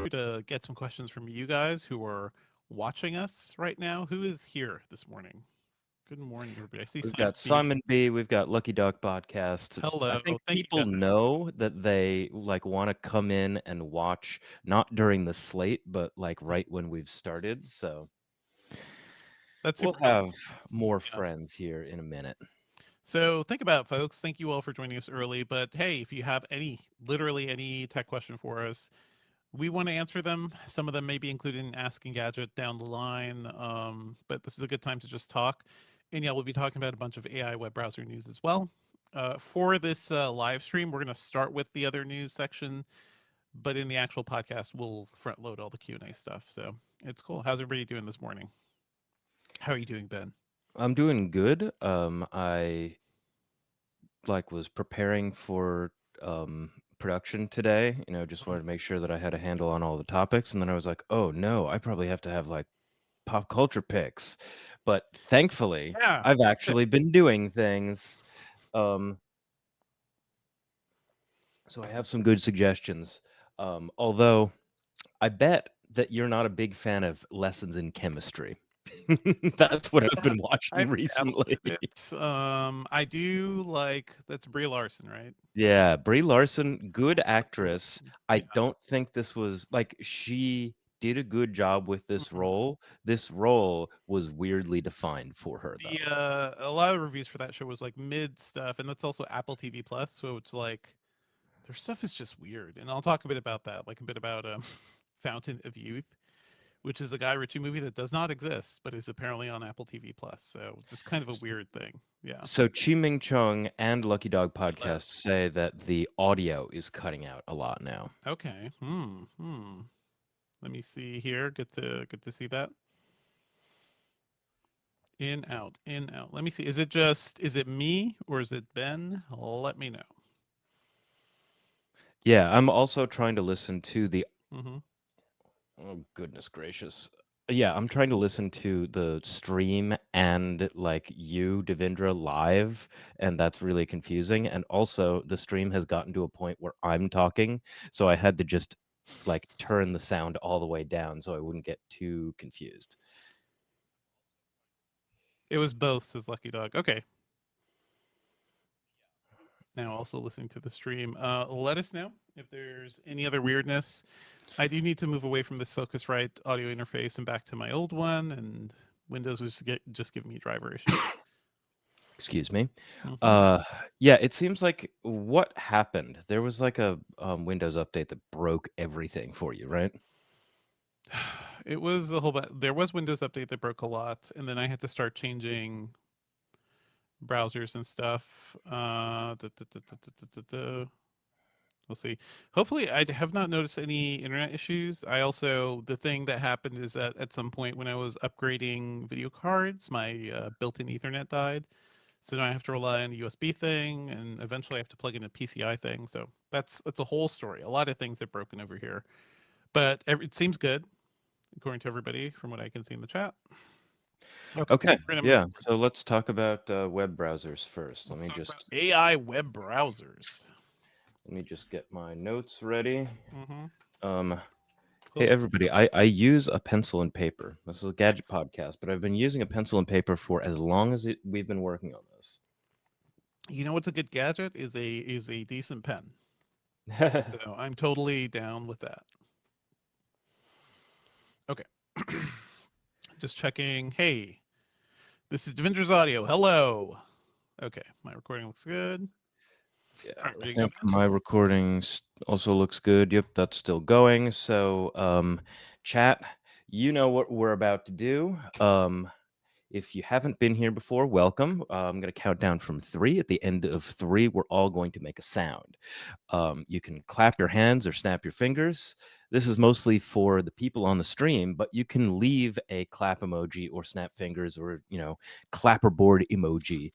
to get some questions from you guys who are watching us right now. Who is here this morning? Good morning, everybody. I see We've Simon got B. Simon B. We've got Lucky Duck Podcast. I Hello. think Thank you, people guys. know that they want to come in and watch not during the slate, but right when we've started. So That's we'll super helpful. have more Yeah. friends here in a minute. So think about it, folks. Thank you all for joining us early. But hey, if you have literally any tech question for us, we want to answer them. Some of them may be included in Asking Gadget down the line. But this is a good time to just talk. And yeah, we'll be talking about a bunch of AI web browser news as well. For this live stream, we're going to start with the other news section, but in the actual podcast, we'll front load all the Q&A stuff. So it's cool. How's everybody doing this morning? How are you doing, Ben? I'm doing good. I was preparing for production today. Just wanted to make sure that I had a handle on all the topics, and then I was like, oh no, I probably have to have pop culture picks. But thankfully, Yeah, I've good pick. actually been doing things. Um, so I have some good suggestions. Although I bet that you're not a big fan of lessons in chemistry. That's what I've been watching I've recently. dabbled in it. I do like that's Brie Larson, right? Yeah, Brie Larson, good actress. I Yeah. don't think this was she did a good job with this Mhm. role. This role was weirdly defined for her The though. a lot of reviews for that show was like mid stuff, and that's also Apple TV Plus, so it's like their stuff is just weird. And I'll talk a bit about that, like a bit about Fountain of Youth, which is a Guy Ritchie movie that does not exist, but is apparently on Apple TV Plus. So just kind of a weird thing. Yeah. So Chi Ming Chung and Lucky Dog Hello. Podcast say that the audio is cutting out a lot now. Okay. Let me see here. Good to see that. In out, in out. Let me see. Is it me or is it Ben? Let me know. Yeah, I'm also trying to listen to the Mm-hmm. oh goodness gracious. Yeah, I'm trying to listen to the stream and you, Devindra, live, and that's really confusing. And also the stream has gotten to a point where I'm talking, so I had to just turn the sound all the way down so I wouldn't get too confused. It was both, says Lucky Dog. Okay. Now also listening to the stream. Let us know if there's any other weirdness. I do need to move away from this Focusrite audio interface and back to my old one, and Windows was just giving me driver issues. Excuse me. Hmm. Uh, yeah, it seems like what happened? There was a Windows update that broke everything for you, right? It was a whole bunch. There was Windows Update that broke a lot, and then I had to start changing browsers and stuff. We'll see. Hopefully, I have not noticed any internet issues. I also, the thing that happened is that at some point when I was upgrading video cards, my built-in Ethernet died. So now I have to rely on the USB thing, and eventually I have to plug in a PCI thing. So that's a whole story. A lot of things have broken over here, but it seems good according to everybody from what I can see in the chat. Okay, Okay, we're gonna move yeah. So let's talk about web browsers first. Let's talk about AI web browsers. Let me just get my notes ready. Mm-hmm. Um, hey Cool. everybody, I use a pencil and paper. This is a gadget podcast, but I've been using a pencil and paper for as long as we've been working on this. You know what's a good gadget is a decent pen. So I'm totally down with that. Okay. Just checking. Hey, this is Devindra's audio. Hello. Okay, my recording looks good. Yeah, All right, I ready to go, think Ben? my recording also looks good. Yep, that's still going. So, chat, you know what we're about to do. If you haven't been here before, welcome. I'm going to count down from 3. At the end of 3, we're all going to make a sound. You can clap your hands or snap your fingers. This is mostly for the people on the stream, but you can leave a clap emoji or snap fingers or, clapperboard emoji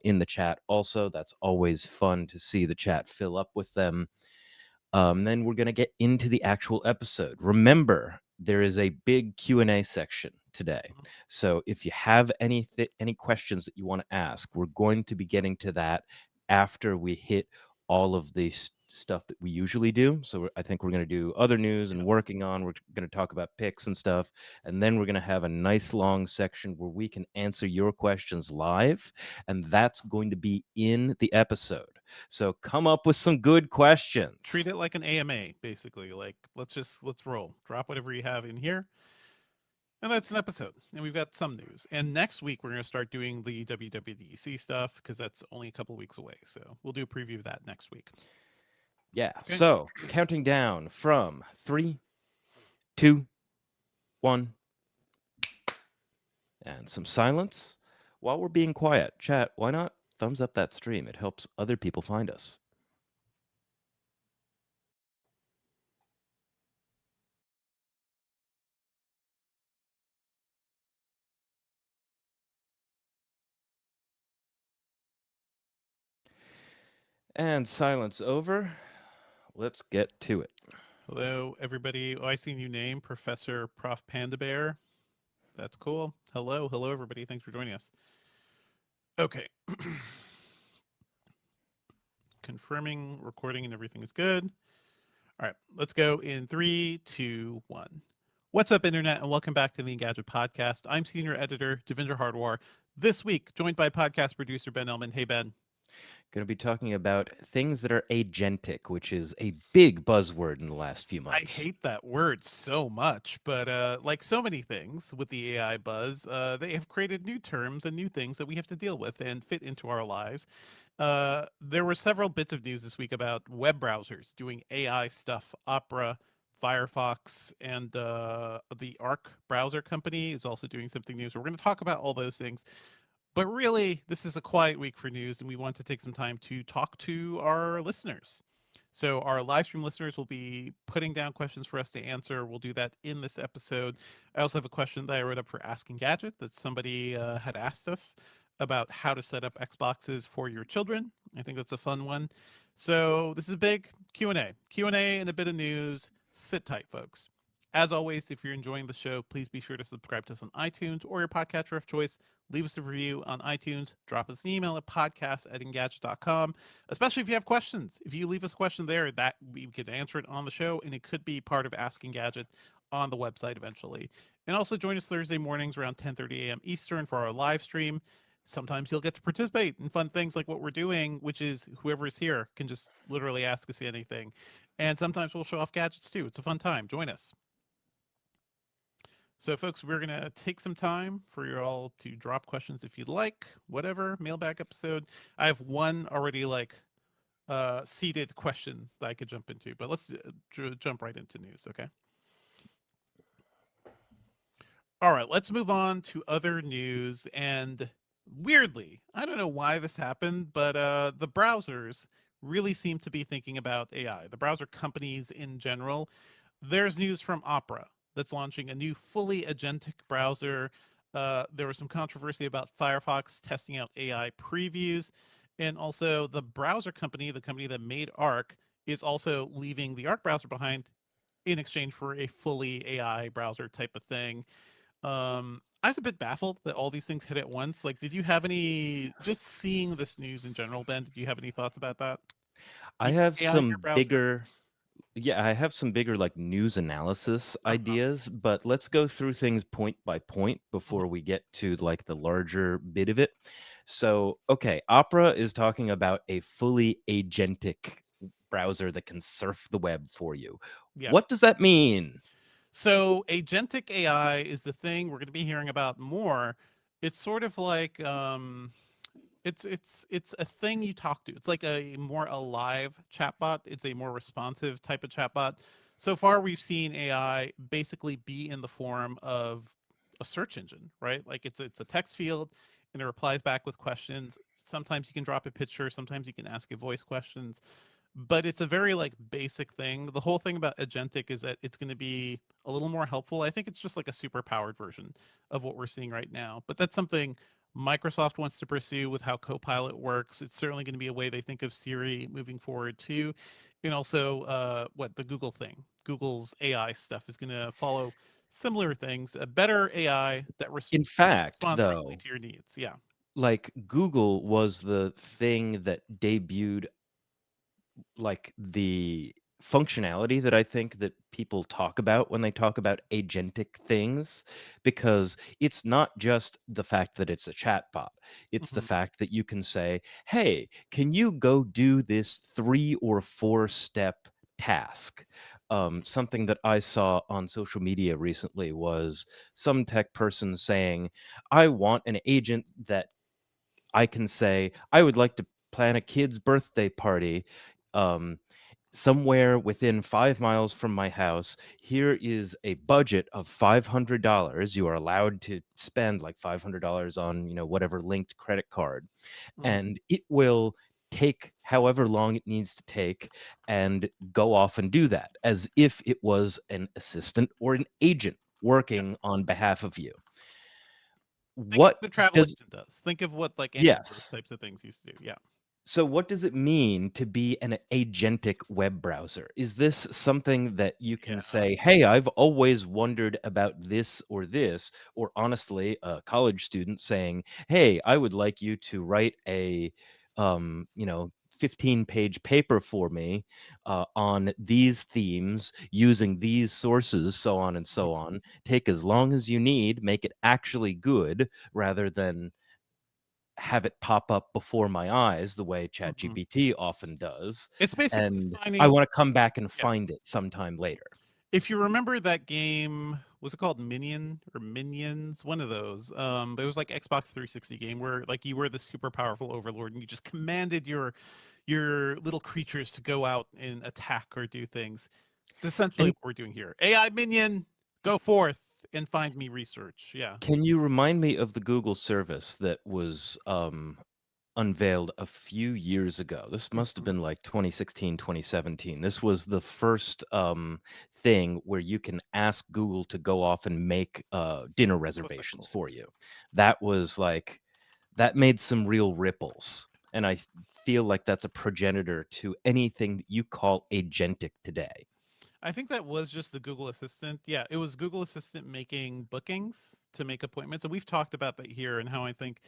in the chat. Also, that's always fun to see the chat fill up with them. Then we're going to get into the actual episode. Remember, there is a big Q&A section today. Mhm. So if you have any questions that you want to ask, we're going to be getting to that after we hit all of the stuff that we usually do. So I think we're going to do other news Yeah. and working on. We're going to talk about picks and stuff, and then we're going to have a nice long section where we can answer your questions live, and that's going to be in the episode. So come up with some good Treat questions. it like an AMA, basically. Like let's roll. Drop whatever you have in here. And that's an episode. And we've got some news. And next week we're going to start doing the WWDC stuff because that's only a couple weeks away. So we'll do a preview of that next week. Yeah. Okay. So counting down from 3, 2, 1, and some silence while we're being quiet. Chat, why not thumbs up that stream? It helps other people find us. And silence over. Let's get to it. Hello, everybody. Oh, I see a new name, Professor Prof Panda Bear. That's cool. Hello, hello, everybody. Thanks for joining us. Okay. Confirming recording and everything is good. All right, let's go in 3, 2, 1. What's up, Internet, and welcome back to the Engadget Podcast. I'm Senior Editor Devindra Hardwar. This week, joined by podcast producer Ben Elman. Hey, Ben. Going to be talking about things that are agentic, which is a big buzzword in the last few I months. hate that word so much, but like so many things with the AI buzz, they have created new terms and new things that we have to deal with and fit into our lives. There were several bits of news this week about web browsers doing AI stuff. Opera, Firefox, and the Arc browser company is also doing something new. So we're going to talk about all those things. But really, this is a quiet week for news, and we want to take some time to talk to our listeners. So, our live stream listeners will be putting down questions for us to answer. We'll do that in this episode. I also have a question that I wrote up for Ask Engadget that somebody had asked us about how to set up Xboxes for your children. I think that's a fun one. So, this is a big Q&A. Q&A and a bit of news. Sit tight, folks. As always, if you're enjoying the show, please be sure to subscribe to us on iTunes or your podcatcher of choice. Leave us a review on iTunes. Drop us an email at podcast@engadget.com, especially if you have questions. If you leave us a question there, that we could answer it on the show, and it could be part of Asking Gadget on the website eventually. And also join us Thursday mornings around 10:30 a.m. Eastern for our live stream. Sometimes you'll get to participate in fun things like what we're doing, which is whoever is here can just literally ask us anything. And sometimes we'll show off gadgets too. It's a fun time. Join us. So, folks, we're going to take some time for you all to drop questions if you'd like, whatever, mailbag episode. I have one already seeded question that I could jump into, but let's jump right into news, okay? All right, let's move on to other news. And weirdly, I don't know why this happened, but the browsers really seem to be thinking about AI. The browser companies in general. There's news from Opera that's launching a new fully agentic browser. There was some controversy about Firefox testing out AI previews. And also, the browser company, the company that made Arc, is also leaving the Arc browser behind in exchange for a fully AI browser type of thing. I was a bit baffled that all these things hit at once. Like, did you have any, just seeing this news in general, Ben, did you have any thoughts about that? I Do you have want AI in your some browser? bigger Yeah, I have some bigger like news analysis Uh-huh. ideas, but let's go through things point by point Mhm. before we get to like the larger bit of it. So, okay, Opera is talking about a fully agentic browser that can surf the web for you. Yeah. What does that mean? So agentic AI is the thing we're going to be hearing about more. It's sort of like it's a thing you talk to. It's like a more alive chatbot. It's a more responsive type of chatbot. So far, we've seen AI basically be in the form of a search engine, right? Like it's a text field, and it replies back with questions. Sometimes you can drop a picture. Sometimes you can ask it voice questions, but it's a very like basic thing. The whole thing about agentic is that it's going to be a little more helpful. I think it's just like a super powered version of what we're seeing right now, but that's something Microsoft wants to pursue with how Copilot works. It's certainly going to be a way they think of Siri moving forward too. And also what the Google thing, Google's AI stuff is going to follow similar things, a better AI that In fact, responds roughly though, to your needs. Yeah. like Google was the thing that debuted like the functionality that I think that people talk about when they talk about agentic things, because it's not just the fact that it's a chatbot. It's the Mhm, fact that you can say, "Hey, can you go do this 3 or 4 step task?" Something that I saw on social media recently was some tech person saying, "I want an agent that I can say, I would like to plan a kid's birthday party um, somewhere within 5 miles from my house. Here is a budget of $500. You are allowed to spend like $500 on, whatever linked credit card, mhm. and it will take however long it needs to take and go off and do that as if it was an assistant or an agent Yeah. working on behalf of you. Think of What what a travel does agent does. Think of what, like, any of those Yes. types of things used to do. Yeah. So what does it mean to be an agentic web browser? Is this something that you can Yeah. say, "Hey, I've always wondered about this or this," or honestly, a college student saying, "Hey, I would like you to write a 15-page paper for me on these themes using these sources, so on and so Mhm, on. Take as long as you need, make it actually good rather than have it pop up before my eyes the way mhm. ChatGPT often does, It's basically and I assigning. wanna come back and Yeah. find it sometime later." If you remember that game, was it called Minion or Minions? One of those. But it was like Xbox 360 game where like you were the super powerful overlord and you just commanded your little creatures to go out and attack or do things. It's essentially And what we're doing here. AI minion, go forth and find me research. Yeah. can you remind me of the Google service that was, unveiled a few years ago? This must have Mhm. been like 2016, 2017. This was the first, thing where you can ask Google to go off and make, dinner What's that reservations called? for you. That was like that made some real ripples, and I feel like that's a progenitor to anything that you call agentic today. I think that was just the Google Assistant. Yeah, it was Google Assistant making bookings to make appointments. And we've talked about that here and how I think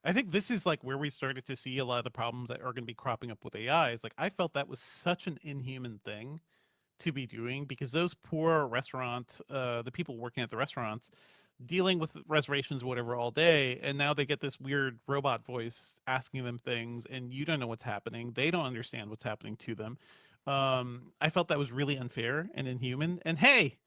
this is like where we started to see a lot of the problems that are going to be cropping up with AI. Is like I felt that was such an inhuman thing to be doing because those poor the people working at the restaurants dealing with reservations or whatever all day, and now they get this weird robot voice asking them things and you don't know what's happening, they don't understand what's happening to them. I felt that was really unfair and inhuman, and hey,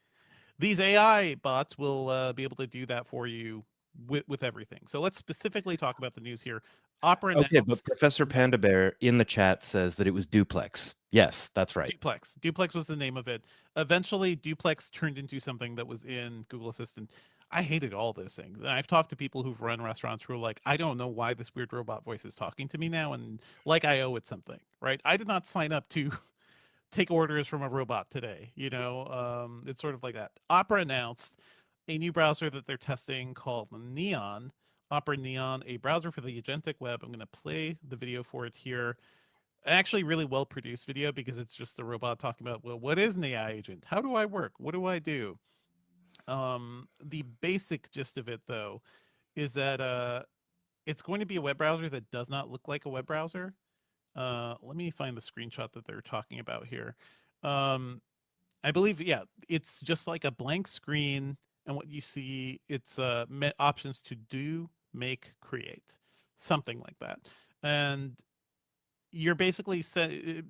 these AI bots will be able to do that for you with everything. So let's specifically talk about the news here. Opera Okay, but announced. Professor Yeah. Panda Bear in the chat says that it was duplex. Yes, that's right. Duplex. Duplex was the name of it. Eventually, Duplex turned into something that was in Google Assistant. I hated all those things. And I've talked to people who've run restaurants who are like, I don't know why this weird robot voice is talking to me now, and like I owe it something, right? I did not sign up to take orders from a robot today. It's sort of like that. Opera announced a new browser that they're testing called Neon. Opera Neon, a browser for the agentic web. I'm going to play the video for it here. Actually really well produced video because it's just a robot talking about, well, what is an AI agent, how do I work, what do I do. The basic gist of it though is that it's going to be a web browser that does not look like a web browser. Let me find the screenshot that they're talking about here. um, I believe, yeah, it's just like a blank screen, and what you see, it's options to do, make, create, something like that. And you're basically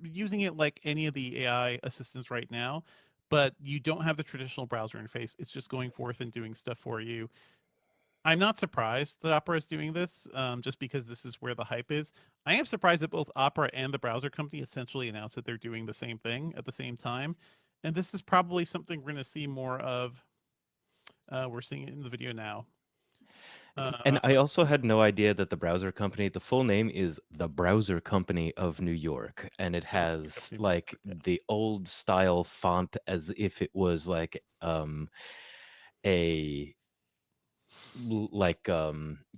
using it like any of the AI assistants right now, but you don't have the traditional browser interface. It's just going forth and doing stuff for you. I'm not surprised that Opera is doing this, just because this is where the hype is. I am surprised that both Opera and the browser company essentially announced that they're doing the same thing at the same time. And this is probably something we're going to see more of. We're seeing it in the video now. And Uh, I also had no idea that the full name is the Browser Company of New York, and it the browser has, company. like, the old style font as if it was, like, a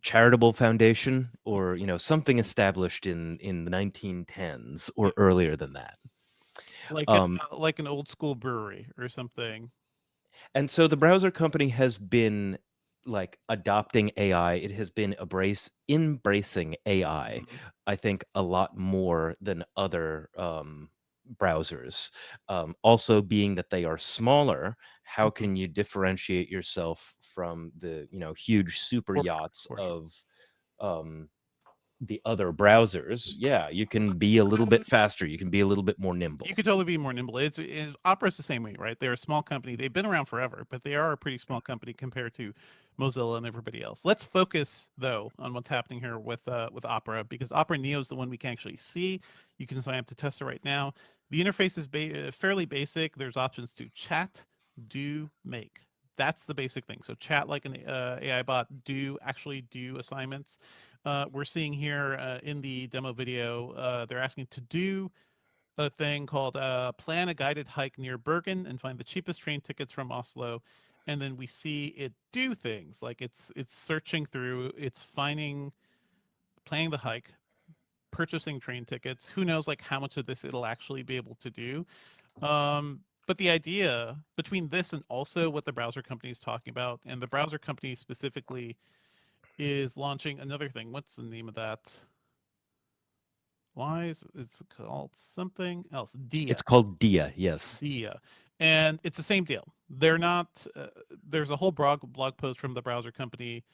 charitable foundation or, something established in the 1910s Yeah, or earlier than that. like Um, like an old school brewery or something. and so the Browser Company has been, like, adopting AI. It has been embracing AI, Mhm. I think, a lot more than other, browsers. Also, being that they are smaller, how Mhm. can you differentiate yourself from the huge super For sure, yachts for sure. of um, the other browsers? Yeah, you can Let's be a little bit spend faster. You can be a little bit more You nimble. could totally be more nimble. Opera's the same way, right? They're a small company. They've been around forever, but they are a pretty small company compared to Mozilla and everybody else. Let's focus though on what's happening here with Opera, because Opera Neo is the one we can actually see. You can sign up to test it right now. The interface is fairly basic. There's options to chat, do, make. That's the basic thing. So chat like an AI bot, actually do assignments. We're seeing here in the demo video, they're asking to do a thing called plan a guided hike near Bergen and find the cheapest train tickets from Oslo. And then we see it do things like it's searching through, it's finding, planning the hike, purchasing train tickets. Who knows like how much of this it'll actually be able to do. But the idea between this and also what the browser company is talking about, and the browser company specifically is launching another thing. What's the name of that? Why is it's called something else? It's Dia. called Dia, yes. Dia, and it's the same deal. They're not. There's a whole blog post from the browser company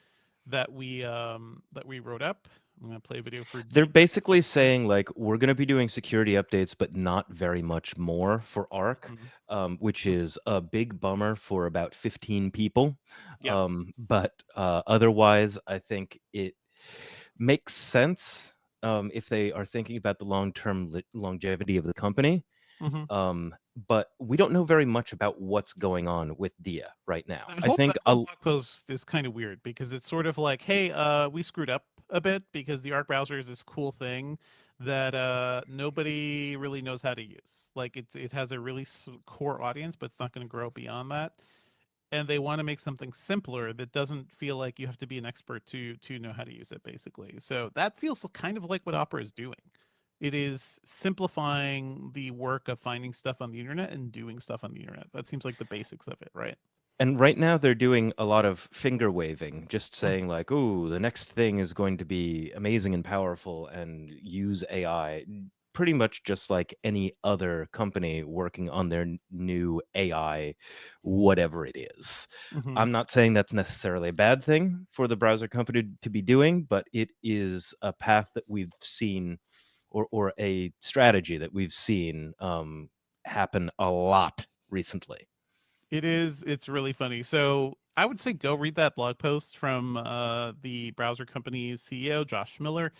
that we wrote up. I'm gonna play a video for They're Dia. basically saying like we're going to be doing security updates, but not very much more for Arc, Mhm. which Mhm. is a big bummer for about 15 people. Yeah. But otherwise, I think it makes sense if they are thinking about the long-term longevity of the company. Hmm. But we don't know very much about what's going on with Dia right now. That I whole think that whole blog post is kind of weird because it's sort of like, hey, we screwed up a bit because the Arc browser is this cool thing that nobody really knows how to use. Like it has a really core audience, but it's not going to grow beyond that. And they want to make something simpler that doesn't feel like you have to be an expert to know how to use it, basically. So that feels kind of like what Opera is doing. It is simplifying the work of finding stuff on the internet and doing stuff on the internet. That seems like the basics of it, right? And right now they're doing a lot of finger waving, just Mhm. saying like, "Ooh, the next thing is going to be amazing and powerful and use AI." Pretty much just like any other company working on their new AI, whatever it is. Mhm. I'm not saying that's necessarily a bad thing for the browser company to be doing, but it is a path that we've seen, or a strategy that we've seen happen a lot recently. It's really funny. So I would say go read that blog post from the browser company's CEO, Josh Miller.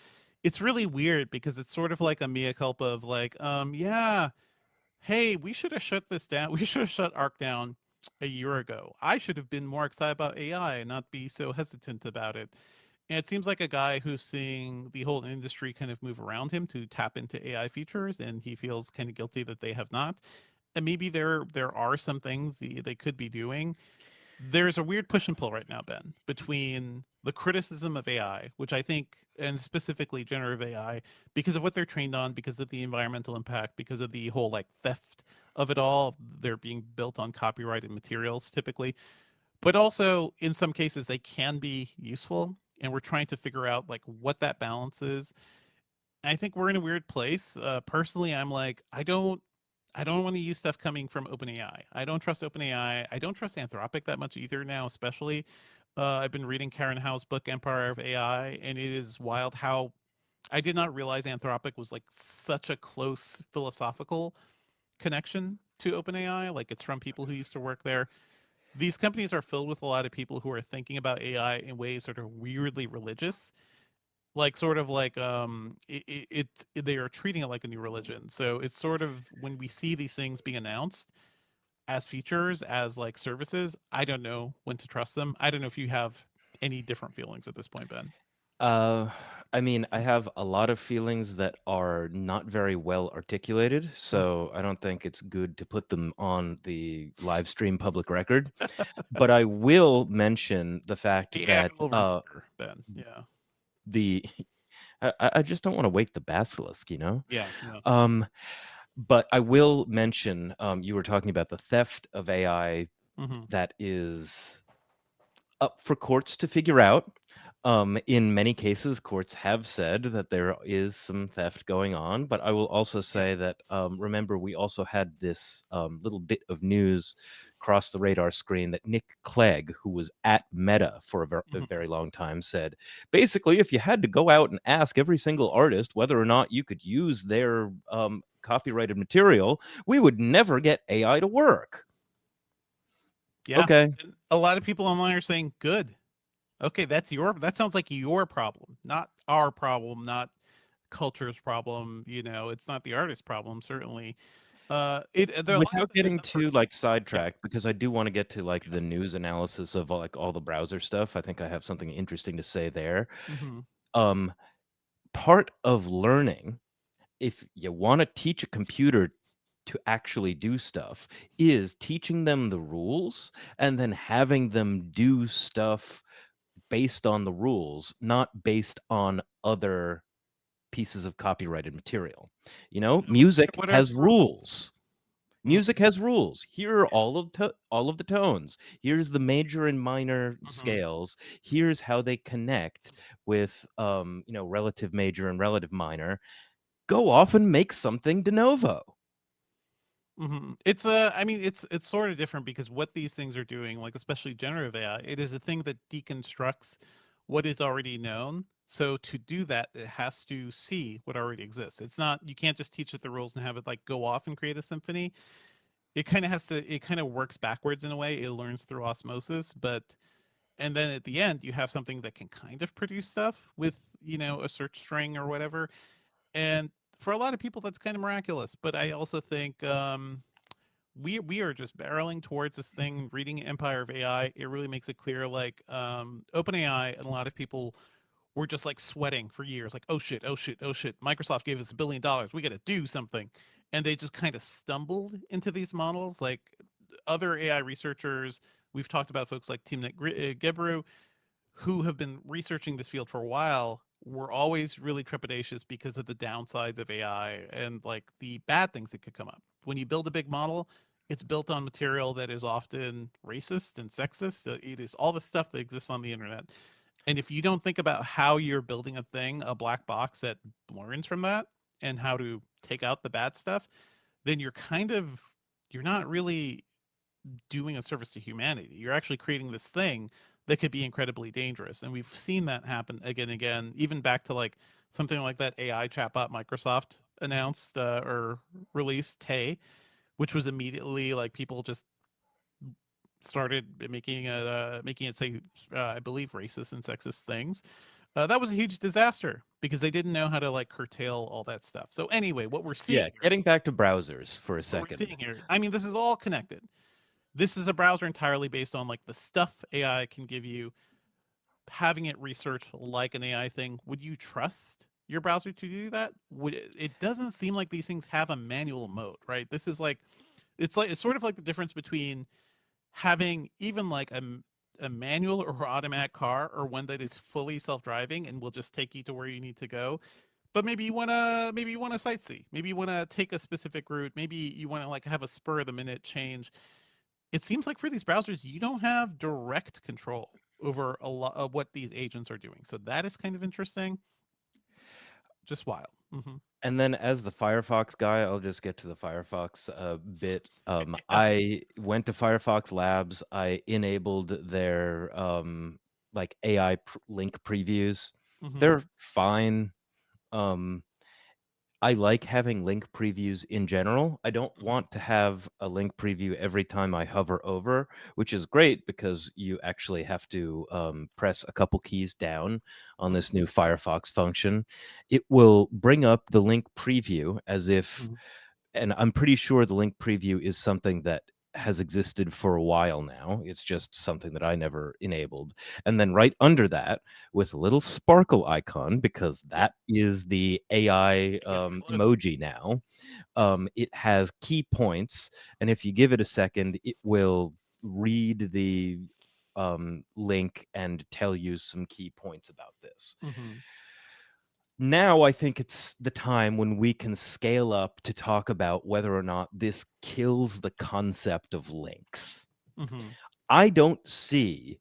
It's really weird because it's sort of like a mea culpa of like, yeah, hey, we should have shut this down. We should have shut Arc down a year ago. I should have been more excited about AI and not be so hesitant about it. And it seems like a guy who's seeing the whole industry kind of move around him to tap into AI features, and he feels kind of guilty that they have not. And maybe there are some things they could be doing. There's a weird push and pull right now, Ben, between the criticism of AI, which I think, and specifically generative AI, because of what they're trained on, because of the environmental impact, because of the whole like theft of it all. They're being built on copyrighted materials typically, but also in some cases they can be useful. And we're trying to figure out like what that balance is. I think we're in a weird place. Personally, I'm like, I don't want to use stuff coming from OpenAI. I don't trust OpenAI. I don't trust Anthropic that much either now, especially. I've been reading Karen Howe's book Empire of AI, and it is wild how I did not realize Anthropic was like such a close philosophical connection to OpenAI. Like it's from people who used to work there. These companies are filled with a lot of people who are thinking about AI in ways sort of weirdly religious, like sort of like they are treating it like a new religion. So it's sort of when we see these things being announced as features, as like services, I don't know when to trust them. I don't know if you have any different feelings at this point, Ben. Uh, I mean, I have a lot of feelings that are not very well articulated, Mhm. so I don't think it's good to put them on the live stream public record. But I will mention the fact The AI that will remember, Ben. Yeah. the I just don't want to wake the basilisk, you know? Yeah. Yeah. Um, but I will mention you were talking about the theft of AI Hmm. that is up for courts to figure out. In many cases, courts have said that there is some theft going on, but I will also Yeah. say that remember we also had this little bit of news cross the radar screen that Nick Clegg, who was at Meta for a Mhm. very long time, said basically if you had to go out and ask every single artist whether or not you could use their copyrighted material, we would never get AI to work. Yeah. Okay. And a lot of people online are saying, "Good. Okay, that sounds like your problem, not our problem, not culture's problem. It's not the artist's problem, certainly." There are a lot of Without things that getting number. too like Yeah. sidetracked, because I do want to get to like Yeah. the news analysis of like all the browser stuff. I think I have something interesting to say there. Hmm. Um, Part of learning, if you want to teach a computer to actually do stuff, is teaching them the rules and then having them do stuff based on the rules, not based on other pieces of copyrighted material. You know, music What are the has rules? rules. Mhm. Music has rules. Here are Yeah. all of the tones. Here's the major and minor Mhm. scales. Here's how they connect with relative major and relative minor. Go off and make something de novo. I mean, it's sort of different because what these things are doing, like especially generative AI, it is a thing that deconstructs what is already known. So to do that, it has to see what already exists. It's not You can't just teach it the rules and have it like go off and create a symphony. It kind of works backwards in a way. It learns through osmosis, but and then at the end you have something that can kind of produce stuff with, a search string or whatever. And for a lot of people that's kind of miraculous, but I also think we are just barreling towards this thing. Reading Empire of AI, it really makes it clear. Like OpenAI and a lot of people were just like sweating for years, like oh shit, oh shit, oh shit. Microsoft gave us $1 billion. We got to do something, and they just kind of stumbled into these models. Like other AI researchers, we've talked about folks like Timnit Gebru, who have been researching this field for a while, were always really trepidatious because of the downsides of AI and like the bad things that could come up. When you build a big model, it's built on material that is often racist and sexist. It is all the stuff that exists on the internet. And if you don't think about how you're building a thing, a black box that learns from that and how to take out the bad stuff, then you're not really doing a service to humanity. You're actually creating this thing that could be incredibly dangerous. And we've seen that happen again and again, even back to like something like that AI chatbot Microsoft announced or released, Tay, which was immediately like people just started making it say, I believe, racist and sexist things. That was a huge disaster because they didn't know how to like curtail all that stuff. So anyway, Yeah, getting back to browsers for a what we're second. seeing here, I mean, this is all connected. This is a browser entirely based on like the stuff AI can give you. Having it research like an AI thing, would you trust your browser to do that? It doesn't seem like these things have a manual mode, right? This is like it's sort of like the difference between having even like a manual or automatic car or one that is fully self-driving and will just take you to where you need to go. But maybe you want to sightsee. Maybe you want to take a specific route. Maybe you want to like have a spur of the minute change. It seems like for these browsers, you don't have direct control over a lot of what these agents are doing. So that is kind of interesting. Just wild. And then as the Firefox guy, I'll just get to the Firefox bit. Yeah. I went to Firefox Labs. I enabled their like AI link previews. Hmm. They're fine. Um, I like having link previews in general. I don't Hmm. want to have a link preview every time I hover over, which is great because you actually have to press a couple keys down on this new Firefox function. It will bring up the link preview as if, Hmm. and I'm pretty sure the link preview is something that has existed for a while now. It's just something that I never enabled. And then right under that, with a little sparkle icon, because Yep. that is the AI Yeah. Hello. emoji now, it has key points. And if you give it a second, it will read the link and tell you some key points about this. Hmm. Now I think it's the time when we can scale up to talk about whether or not this kills the concept of links. Hmm. I don't see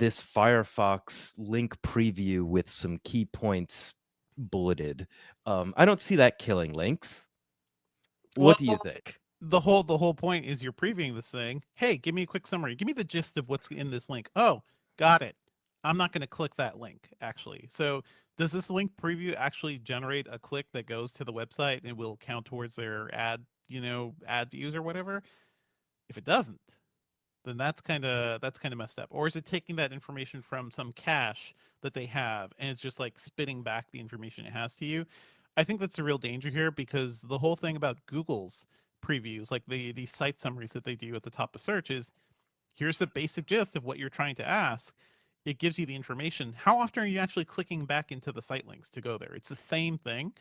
this Firefox link preview with some key points bulleted. I don't see that killing links. Well, What do you think? the whole point is you're previewing this thing. Hey, give me a quick summary. Give me the gist of what's in this link. Oh, got it. I'm not going to click that link actually. So, does this link preview actually generate a click that goes to the website and will count towards their ad views or whatever? If it doesn't, then that's kind of messed up. Or is it taking that information from some cache that they have and it's just like spitting back the information it has to you? I think that's a real danger here because the whole thing about Google's previews, like the site summaries that they do at the top of search, is here's the basic gist of what you're trying to ask. It gives you the information. How often are you actually clicking back into the site links to go there? It's the same thing,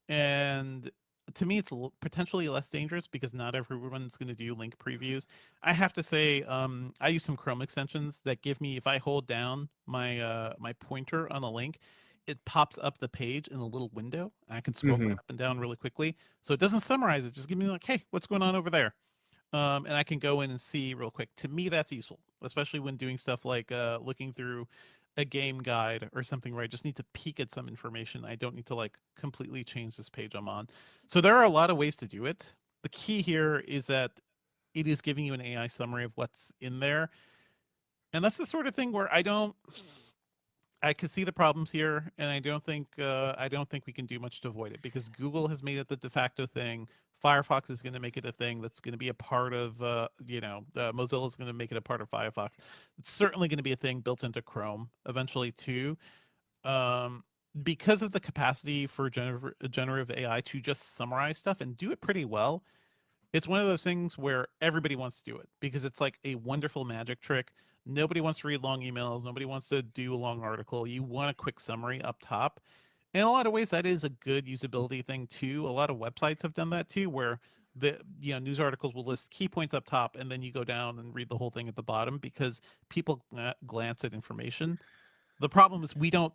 and to me it's potentially less dangerous because not everyone's going to do link previews. I have to say, I use some Chrome extensions that give me, if I hold down my pointer on a link, it pops up the page in a little window and I can scroll Hmm. it up and down really quickly, so it doesn't summarize it, just give me like, hey, what's going on over there, and I can go in and see real quick. To me, that's useful, especially when doing stuff like looking through a game guide or something where I just need to peek at some information. I don't need to like completely change this page I'm on. So there are a lot of ways to do it. The key here is that it is giving you an AI summary of what's in there. And that's the sort of thing where I can see the problems here, and I don't think we can do much to avoid it because Google has made it the de facto thing. Firefox is going to make it a thing that's going to be a part of, Mozilla is going to make it a part of Firefox. It's certainly going to be a thing built into Chrome eventually too, um, because of the capacity for generative AI to just summarize stuff and do it pretty well. It's one of those things where everybody wants to do it because it's like a wonderful magic trick. Nobody wants to read long emails. Nobody wants to do a long article. You want a quick summary up top. In a lot of ways, that is a good usability thing too. A lot of websites have done that too, where the news articles will list key points up top, and then you go down and read the whole thing at the bottom because people glance at information. The problem is we don't.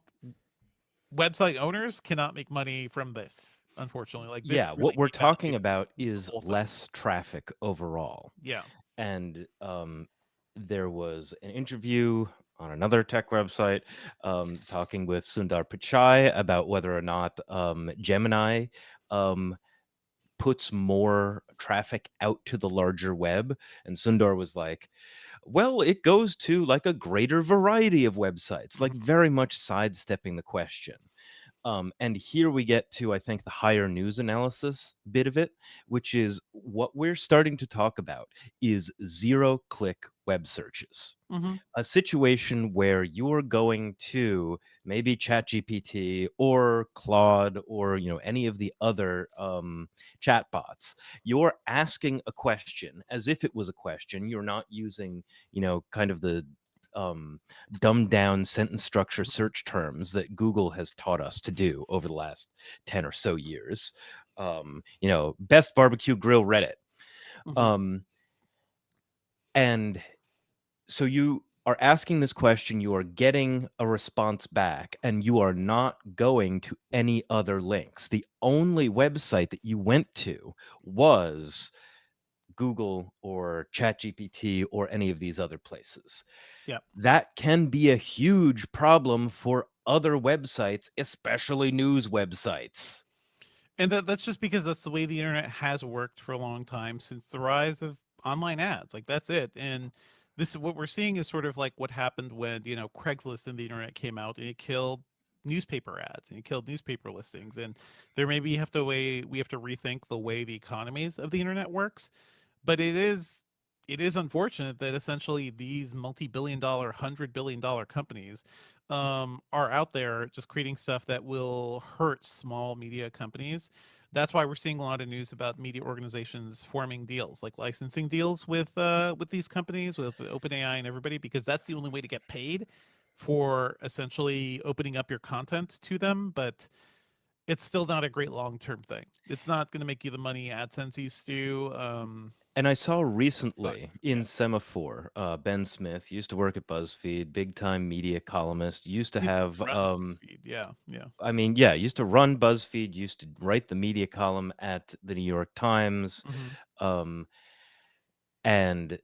Website owners cannot make money from this, unfortunately. Like this Yeah, what really we're talking devalues about the is whole thing. less traffic overall. Yeah. And there was an interview on another tech website talking with Sundar Pichai about whether or not Gemini um, puts more traffic out to the larger web. And Sundar was like, well, it goes to like a greater variety of websites, like Mhm. very much sidestepping the question. And here we get to, I think, the higher news analysis bit of it, which is what we're starting to talk about is zero click web searches, Mhm. a situation where you're going to maybe ChatGPT or Claude or any of the other chatbots. You're asking a question as if it was a question. You're not using kind of the um, dumbed down sentence structure Mhm. search terms that Google has taught us to do over the last 10 or so years. Best barbecue grill Reddit. Mhm. Um, and so you are asking this question, you are getting a response back, and you are not going to any other links. The only website that you went to was Google or ChatGPT or any of these other places. Yeah. That can be a huge problem for other websites, especially news websites. And that's just because that's the way the internet has worked for a long time since the rise of online ads. Like that's it. And this is what we're seeing is sort of like what happened when, Craigslist and the internet came out and it killed newspaper ads and it killed newspaper listings. And there maybe we have to rethink the way the economies of the internet works. But it is unfortunate that essentially these multi-billion dollar, $100 billion companies are out there just creating stuff that will hurt small media companies. That's why we're seeing a lot of news about media organizations forming deals, like licensing deals with these companies, with OpenAI and everybody, because that's the only way to get paid for essentially opening up your content to them. But it's still not a great long-term thing. It's not going to make you the money AdSense used to. And I saw It recently sucks. in Yeah. Semaphore, Ben Smith used to work at BuzzFeed, big time media columnist, used to Used to have, run BuzzFeed. Yeah. Yeah. I mean, yeah, used to run BuzzFeed, used to write the media column at the New York Times. Hmm. Um, and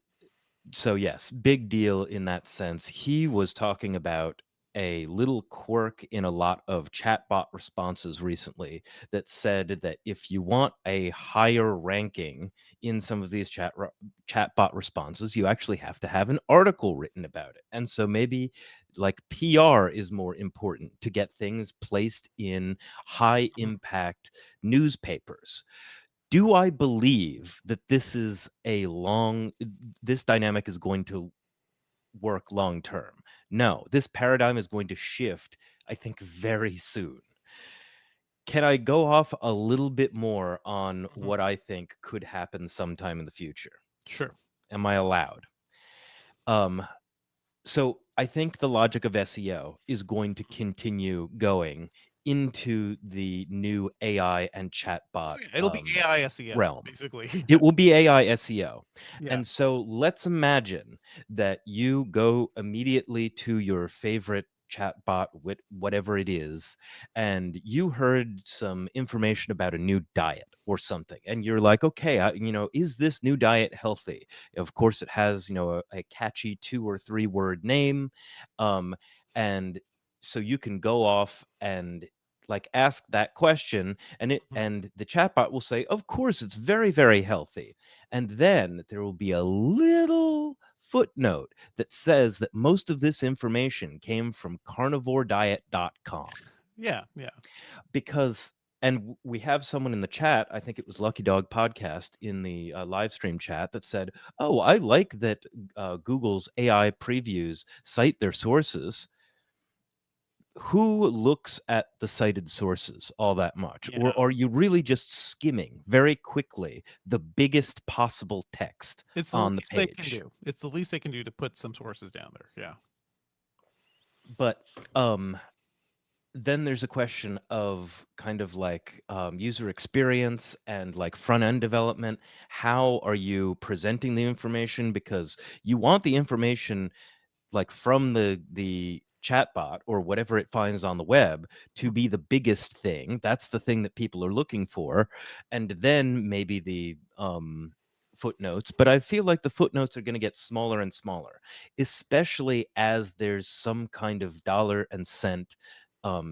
So yes, big deal in that sense. He was talking about a little quirk in a lot of chatbot responses recently that said that if you want a higher ranking in some of these chatbot responses, you actually have to have an article written about it. And so maybe like PR is more important to get things placed in high Mhm. impact newspapers. Do I believe that this dynamic is going to work long term? No, this paradigm is going to shift, I think, very soon. Can I go off a little bit more on Mhm. what I think could happen sometime in the future? Sure. Am I allowed? Um, so I think the logic of SEO is going to continue going into the new AI and Oh, chatbot yeah, it'll be AI SEO, realm. basically. It will be AI SEO. Yeah. And so let's imagine that you go immediately to your favorite chatbot, whatever it is, and you heard some information about a new diet or something. And you're like, okay, is this new diet healthy? Of course, it has, a catchy 2 or 3 word name. Um, and so you can go off and like ask that question, Mhm. and the chatbot will say, of course it's very, very healthy. And then there will be a little footnote that says that most of this information came from carnivorediet.com. Yeah, yeah. Because we have someone in the chat, I think it was Lucky Dog Podcast in the live stream chat, that said, oh, I like that Google's AI previews cite their sources. Who looks at the cited sources all that much? Yeah. Or are you really just skimming very quickly the biggest possible text It's the on the least they can page? do. It's the least they can do to put some sources down there. Yeah. But um, then there's a question of kind of like user experience and like front end development. How are you presenting the information? Because you want the information like from the chatbot or whatever it finds on the web to be the biggest thing. That's the thing that people are looking for. And then maybe the footnotes, but I feel like the footnotes are going to get smaller and smaller, especially as there's some kind of dollar and cent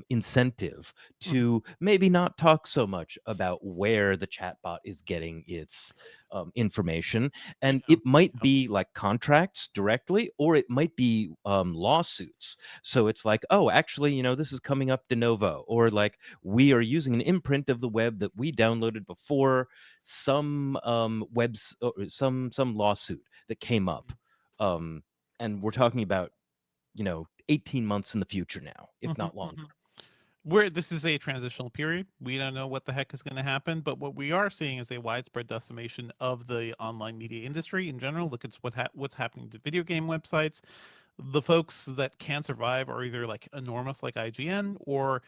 incentive Mhm. to maybe not talk so much about where the chatbot is getting its information. And Yeah. it might Yeah. be like contracts directly, or it might be lawsuits. So it's like, oh, actually, this is coming up de novo, or like we are using an imprint of the web that we downloaded before some some lawsuit that came up. um and we're talking about 18 months in the future now, if Mhm, not longer. mhm. Where this is a transitional period. We don't know what the heck is going to happen, but what we are seeing is a widespread decimation of the online media industry in general. Look at what's happening to video game websites. The folks that can survive are either like enormous, like IGN, or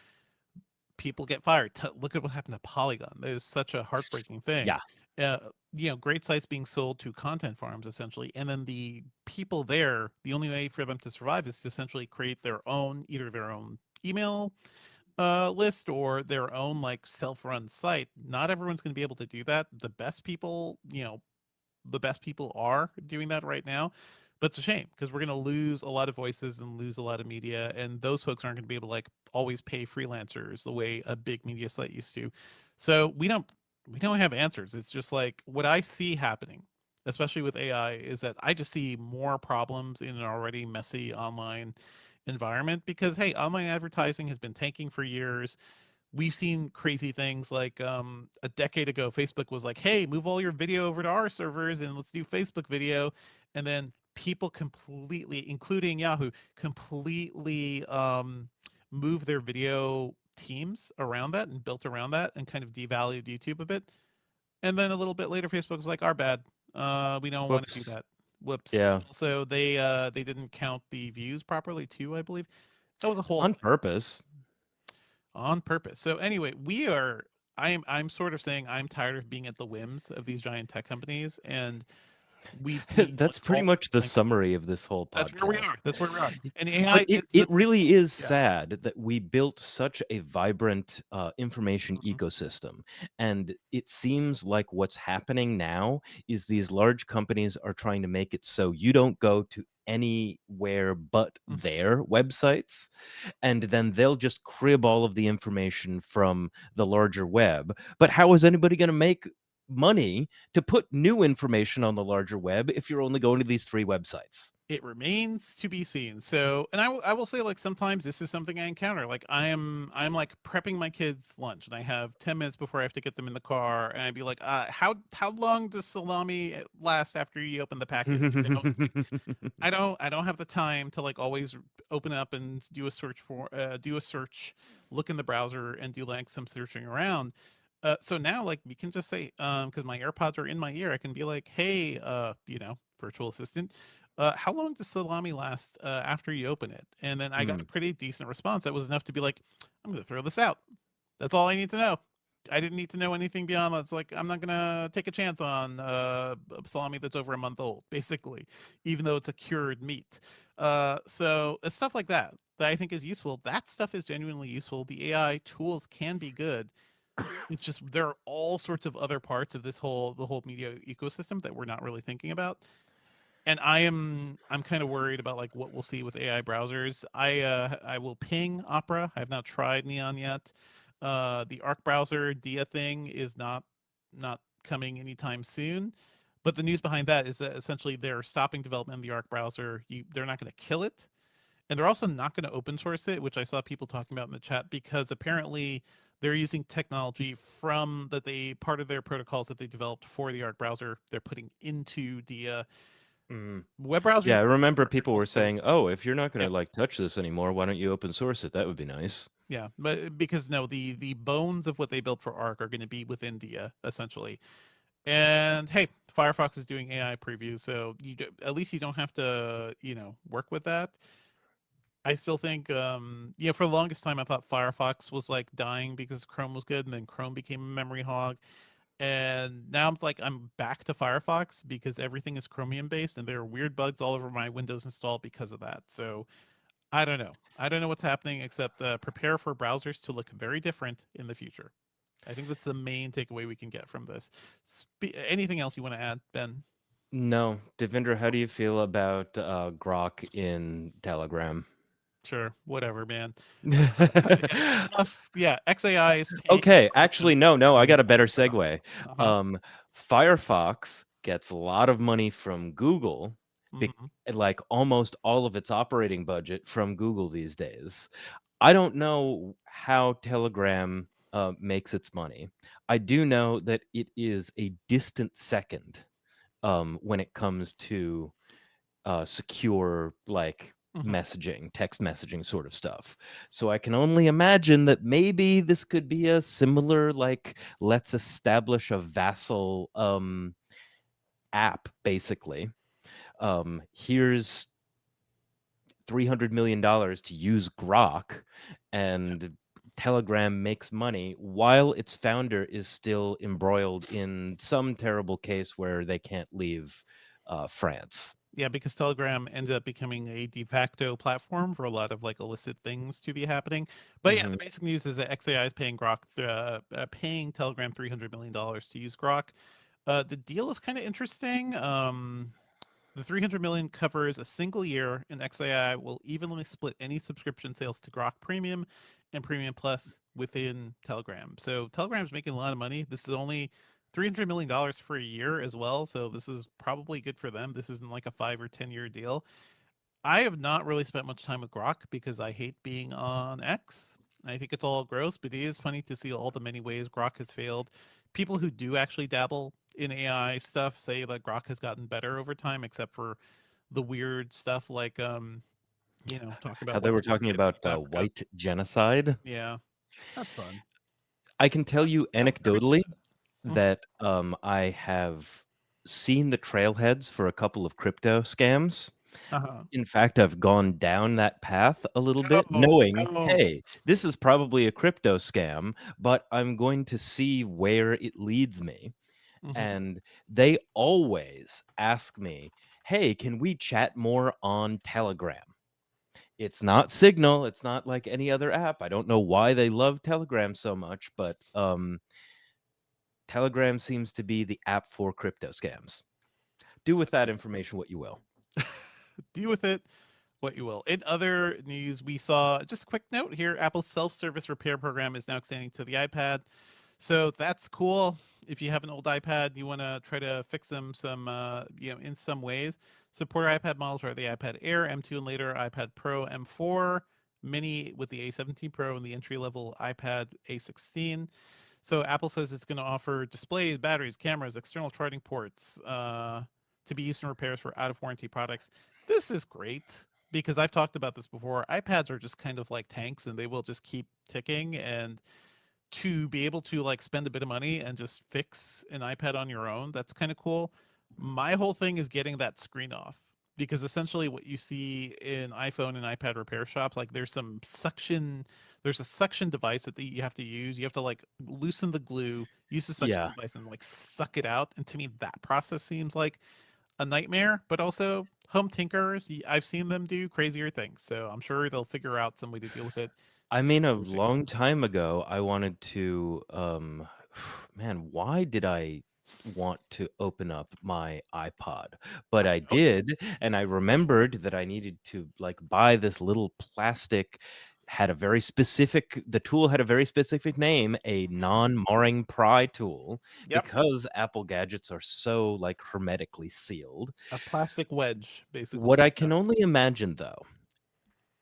people get fired. Look at what happened to Polygon. That is such a heartbreaking thing. Yeah. Uh, great sites being sold to content farms essentially, and then the people there, the only way for them to survive is to essentially create their own, either their own email list or their own like self-run site. Not everyone's going to be able to do that. The best people are doing that right now, but it's a shame because we're going to lose a lot of voices and lose a lot of media, and those folks aren't going to be able to like always pay freelancers the way a big media site used to. So we don't have answers. It's just like what I see happening, especially with AI, is that I just see more problems in an already messy online environment because hey, online advertising has been tanking for years. We've seen crazy things like a decade ago Facebook was like, hey, move all your video over to our servers and let's do Facebook video. And then people completely, including Yahoo, completely moved their video teams around that and built around that and kind of devalued YouTube a bit. And then a little bit later Facebook was like, our bad, we don't want to do Whoops. that. Whoops. Yeah. Also, they didn't count the views properly too, I believe. That was a whole On thing purpose. on purpose. So anyway, I'm sort of saying I'm tired of being at the whims of these giant tech companies, and we've seen like That's pretty all much the like summary of this whole that's where we podcast. are. That's where we are. Y And but AI it is the it really is yeah. sad that we built such a vibrant, information Mhm, ecosystem, and it seems like what's happening now is these large companies are trying to make it so you don't go to anywhere but mhm. their websites, and then they'll just crib all of the information from the larger web. But how is anybody gonna make money to put new information on the larger web if you're only going to these 3 websites? It remains to be seen. So, and I will say like sometimes this is something I encounter. Like I'm like prepping my kids lunch and I have 10 minutes before I have to get them in the car and I'd be like, how long does salami last after you open the package? It's like I don't have the time to like always open up and do a search, look in the browser and do like some searching around. So now like we can just say because my AirPods are in my ear, I can be like, hey, virtual assistant, how long does salami last after you open it? And then I got a Mm. pretty decent response that was enough to be like, I'm gonna throw this out. That's all I need to know. I didn't need to know anything beyond that. It's like I'm not gonna take a chance on salami that's over a month old, basically, even though it's a cured meat. So it's stuff like that that I think is useful. That stuff is genuinely useful. The AI tools can be good. It's just there are all sorts of other parts of the whole media ecosystem that we're not really thinking about. And I'm kind of worried about like what we'll see with AI browsers. I will ping Opera. I have not tried Neon yet. The Arc browser Dia thing is not coming anytime soon. But the news behind that is that essentially they're stopping development in the Arc browser. They're not going to kill it, and they're also not going to open source it, which I saw people talking about in the chat because apparently they're using technology from that they part of their protocols that they developed for the Arc browser. They're putting into Dia. Mm. Web browsers Yeah, I remember are people were also saying, "Oh, if you're not yeah, gonna, like, touch this anymore, why don't you open source it? That would be nice." yeah, but because no, the bones of what they built for Arc are going to be with India essentially. And hey, Firefox is doing AI previews, so at least you don't have to work with that. I still think for the longest time I thought Firefox was like dying because Chrome was good, and then Chrome became a memory hog. And now I'm back to Firefox because everything is Chromium based, and there are weird bugs all over my Windows install because of that. So I don't know. I don't know what's happening except prepare for browsers to look very different in the future. I think that's the main takeaway we can get from this. Anything else you want to add, Ben? No. Devendra, how do you feel about, Grok in Telegram? Sure, whatever, man. Yeah, yeah, XAI is paying Okay, for them actually, no, I got a better to segue. uh-huh. Um, Firefox gets a lot of money from Google, Hmm. like, almost all of its operating budget from Google these days. I don't know how Telegram, makes its money. I do know that it is a distant second, when it comes to secure like Hmm. messaging, text messaging sort of stuff. So I can only imagine that maybe this could be a similar like let's establish a vassal app basically. Here's $300 million to use Grok, and Telegram makes money while its founder is still embroiled in some terrible case where they can't leave France. Yeah, because Telegram ended up becoming a de facto platform for a lot of like illicit things to be happening. But yeah, the Mhm. basic news is that XAI is paying Telegram $300 million to use Grok. The deal is kind of interesting. The 300 million covers a single year, and XAI will evenly split any subscription sales to Grok Premium and Premium Plus within Telegram. So Telegram's making a lot of money. This is only $300 million for a year as well, so this is probably good for them. This isn't like a 5 or 10 year deal. I have not really spent much time with Grok because I hate being on X. I think it's all gross, but it is funny to see all the many ways Grok has failed. People who do actually dabble in AI stuff say that Grok has gotten better over time, except for the weird stuff like talk How about they what were police talking did in about South Africa. white genocide. Yeah, that's fun. I can tell you Everybody anecdotally does. Mhm. that I have seen the trailheads for a couple of crypto scams. Uh-huh. In fact, I've gone down that path a little bit, No, knowing, no. hey, this is probably a crypto scam, but I'm going to see where it leads me. Hmm. and they always ask me, "Hey, can we chat more on Telegram?" It's not Signal, it's not like any other app. I don't know why they love Telegram so much, but Telegram seems to be the app for crypto scams. Do with That's that interesting. information what you will. Deal with it what you will. In other news, we saw just a quick note here: Apple's self-service repair program is now extending to the iPad, so that's cool. If you have an old iPad, you want to try to fix them in some ways. Support iPad models are the iPad Air, M2 and later, iPad Pro, M4, Mini with the A17 Pro, and the entry-level iPad A16. So Apple says it's going to offer displays, batteries, cameras, external charging ports to be used in repairs for out of warranty products. This is great because I've talked about this before. iPads are just kind of like tanks and they will just keep ticking. And to be able to like spend a bit of money and just fix an iPad on your own, that's kind of cool. My whole thing is getting that screen off because essentially what you see in iPhone and iPad repair shops, like there's a suction device that you have to use. You have to like loosen the glue, use the suction Yeah. device and like suck it out. And to me, that process seems like a nightmare, but also home tinkerers, I've seen them do crazier things. So I'm sure they'll figure out some way to deal with it. I mean, a We'll see. long time ago, I wanted to, man, why did I want to open up my iPod? But I Oh, did, and I remembered that I needed to like buy this little plastic, the tool had a very specific name, a mhm. non-marring pry tool, Yep. because Apple gadgets are so like hermetically sealed. A plastic wedge, What basically. I Yep. can only imagine though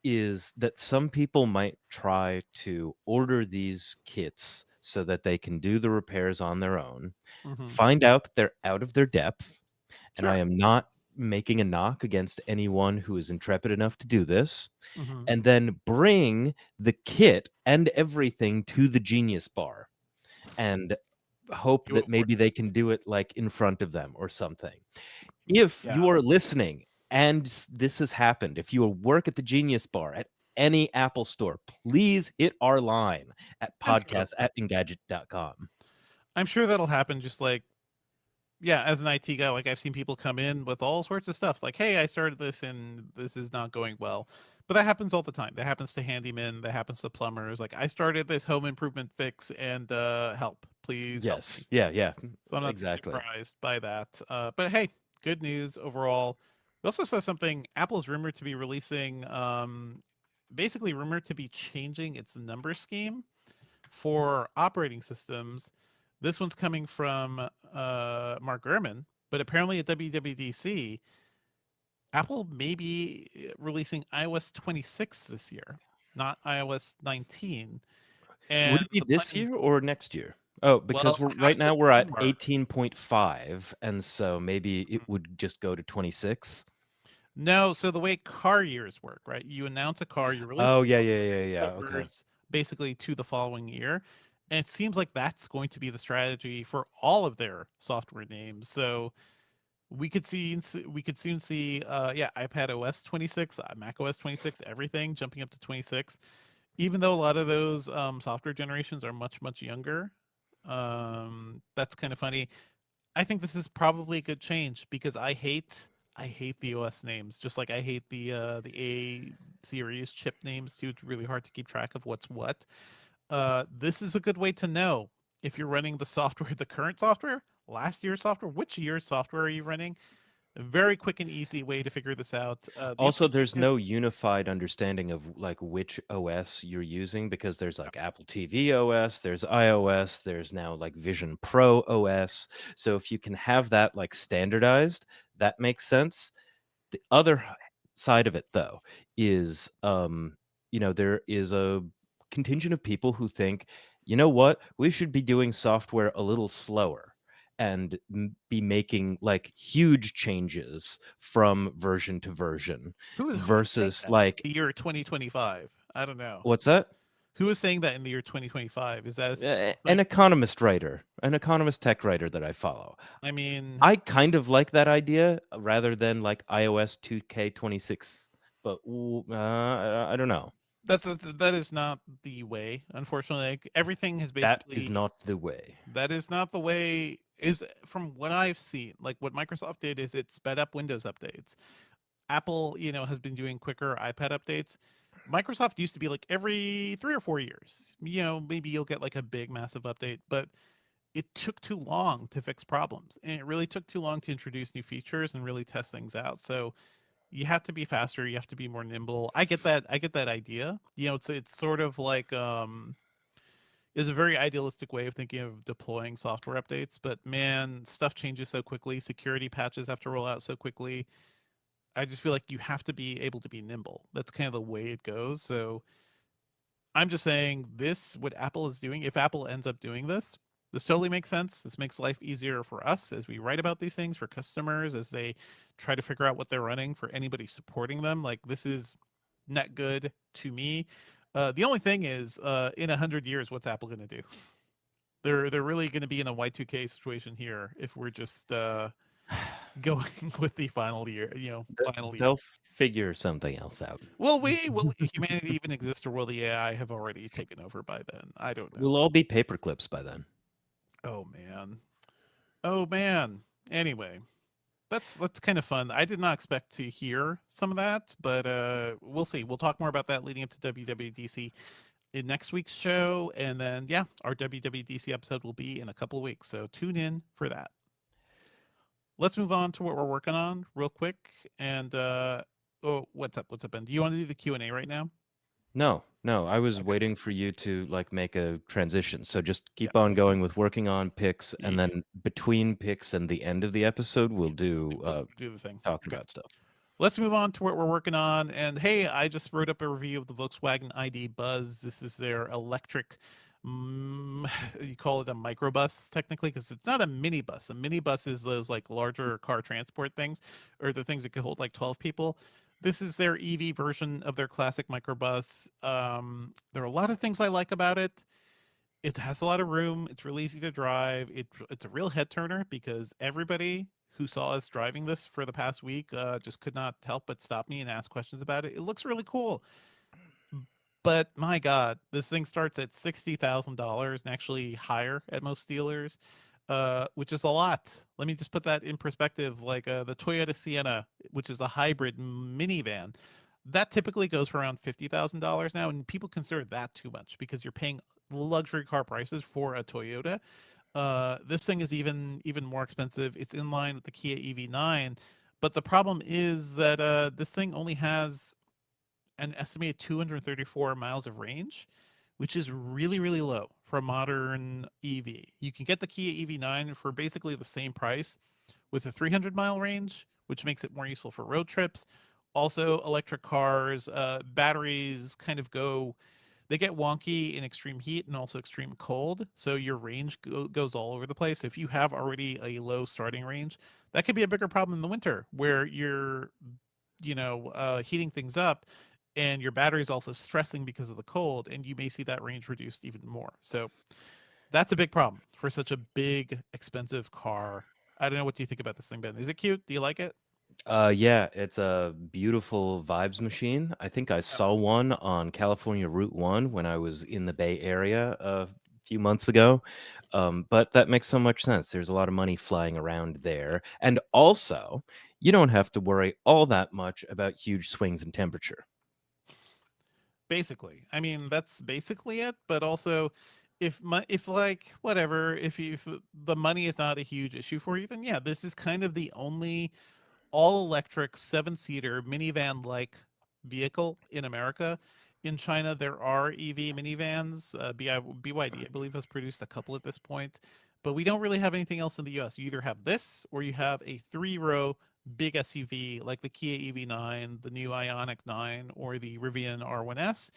is that some people might try to order these kits so that they can do the repairs on their own, Hmm. find out that they're out of their depth, and I Sure. am not making a knock against anyone who is intrepid enough to do this, Hmm. and then bring the kit and everything to the Genius Bar and hope You will that work. maybe they can do it like in front of them or something. If Yeah. you are listening and this has happened, if you work at the Genius Bar at any Apple store, please hit our line at I'm sure that'll happen. podcast@engadget.com. I'm sure that'll happen. Just like, yeah, as an IT guy, like I've seen people come in with all sorts of stuff. Like, hey, I started this and this is not going well. But that happens all the time. That happens to handymen. That happens to plumbers. Like, I started this home improvement fix and help. Please help me. Yes. Yeah, yeah. So I'm not too Exactly. surprised by that. But hey, good news overall. We also saw something. Apple's rumored to be releasing, basically rumored to be changing its number scheme for operating systems. This one's coming from Mark Gurman, but apparently at WWDC, Apple may be releasing iOS 26 this year, not iOS 19. Would And it be the this plan, year or next year? Oh, because well, we're how right does the now we're plan at work? 18.5, and so maybe it Mhm. would just go to 26. No, so the way car years work, right? You announce a car, you release Oh, a yeah, car, yeah, and yeah, it yeah. Okay. delivers basically to the following year. And it seems like that's going to be the strategy for all of their software names. So we could soon see yeah, iPad OS 26, Mac OS 26, everything jumping up to 26. Even though a lot of those software generations are much younger. That's kind of funny. I think this is probably a good change because I hate the OS names, just like I hate the A series chip names too. It's really hard to keep track of what's what. This is a good way to know if you're running the software, the current software, last year's software, which year's software are you running? A very quick and easy way to figure this out. The Also, only thing there's no is, unified understanding of like which OS you're using because there's like Apple TV OS, there's iOS, there's now like Vision Pro OS. So if you can have that like standardized, that makes sense. The other side of it though is there is a contingent of people who think, you know what, we should be doing software a little slower and be making like huge changes from version to version who is saying versus that in like the year 2025? I don't know. what's that? Who is saying that in the year 2025? Is that still An like, economist writer, an economist tech writer that I follow. I mean, I kind of like that idea rather than like iOS 2K26, but I don't know. that is not the way, unfortunately. Like, everything has That is basically not the way. that is not the way. is from what I've seen, like what Microsoft did is it sped up Windows updates. Apple, has been doing quicker iPad updates. Microsoft used to be like every 3 or 4 years. Maybe you'll get like a big massive update, but it took too long to fix problems, and it really took too long to introduce new features and really test things out. So you have to be faster, you have to be more nimble. I get that. I get that idea. It's sort of like is a very idealistic way of thinking of deploying software updates, but man, stuff changes so quickly. Security patches have to roll out so quickly. I just feel like you have to be able to be nimble. That's kind of the way it goes. So I'm just saying this, what Apple is doing, if Apple ends up doing this totally makes sense. This makes life easier for us as we write about these things, for customers as they try to figure out what they're running, for anybody supporting them. Like this is net good to me. The only thing is, in 100 years, what's Apple going to do? They're really going to be in a Y2K situation here if we're just going with the final year, final year. They'll figure something else out. Will humanity even exist, or will the AI have already taken over by then? I don't know. We'll all be paper clips by then. Oh man. Oh man. Anyway, that's kind of fun. I did not expect to hear some of that, but we'll see. We'll talk more about that leading up to WWDC in next week's show, and then yeah, our WWDC episode will be in a couple of weeks. So tune in for that. Let's move on to what we're working on real quick. And oh, what's up? What's up, Ben? Do you want to do the Q&A right now? No, no, I was Okay. waiting for you to like make a transition. So just Yeah. keep on going with working on picks, and Yeah. then between picks and the end of the episode, we'll Yeah. do Do the thing. talking Okay. about stuff. Let's move on to what we're working on. And hey, I just wrote up a review of the Volkswagen ID Buzz. This is their electric, you call it a microbus technically, because it's not a minibus. A minibus is those like larger car transport things, or the things that could hold like 12 people. This is their EV version of their classic microbus. There are a lot of things I like about it. It has a lot of room. It's really easy to drive. It's a real head turner because everybody who saw us driving this for the past week just could not help but stop me and ask questions about it. It looks really cool, but my God, this thing starts at $60,000 and actually higher at most dealers, which is a lot. Let me just put that in perspective. Like the Toyota Sienna, which is a hybrid minivan, that typically goes for around $50,000 now, and people consider that too much because you're paying luxury car prices for a Toyota. This thing is even more expensive. It's in line with the Kia EV9, but the problem is that this thing only has an estimated 234 miles of range, which is really, really low for a modern EV. You can get the Kia EV9 for basically the same price with a 300-mile range, which makes it more useful for road trips. Also, electric cars, batteries kind of they get wonky in extreme heat and also extreme cold. So your range goes all over the place. If you have already a low starting range, that could be a bigger problem in the winter where you're, heating things up and your battery is also stressing because of the cold, and you may see that range reduced even more. So that's a big problem for such a big, expensive car. I don't know. What do you think about this thing, Ben? Is it cute? Do you like it? Yeah, it's a beautiful vibes machine. I think I Yeah. saw one on California Route 1 when I was in the Bay Area a few months ago. But that makes so much sense. There's a lot of money flying around there. And also, you don't have to worry all that much about huge swings in temperature. Basically, I mean that's basically it. But also, if like whatever, if the money is not a huge issue for you, then yeah, this is kind of the only all electric 7-seater minivan like vehicle in America. In China, there are EV minivans. BYD, I believe, has produced a couple at this point, but we don't really have anything else in the US. You either have this or you have a 3-row big SUV like the Kia EV9, the new Ioniq 9, or the Rivian R1S.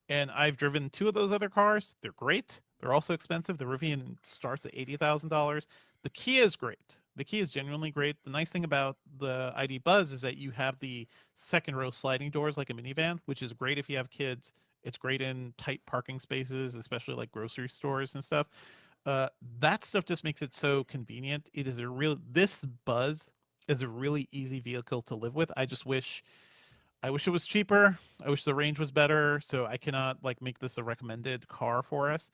And I've driven two of those other cars. They're great. They're also expensive. The Rivian starts at $80,000. The Kia is great. The Kia is genuinely great. The nice thing about the ID Buzz is that you have the second row sliding doors like a minivan, which is great if you have kids. It's great in tight parking spaces, especially like grocery stores and stuff. That stuff just makes it so convenient. This Buzz is a really easy vehicle to live with. I wish it was cheaper. I wish the range was better. So I cannot like make this a recommended car for us.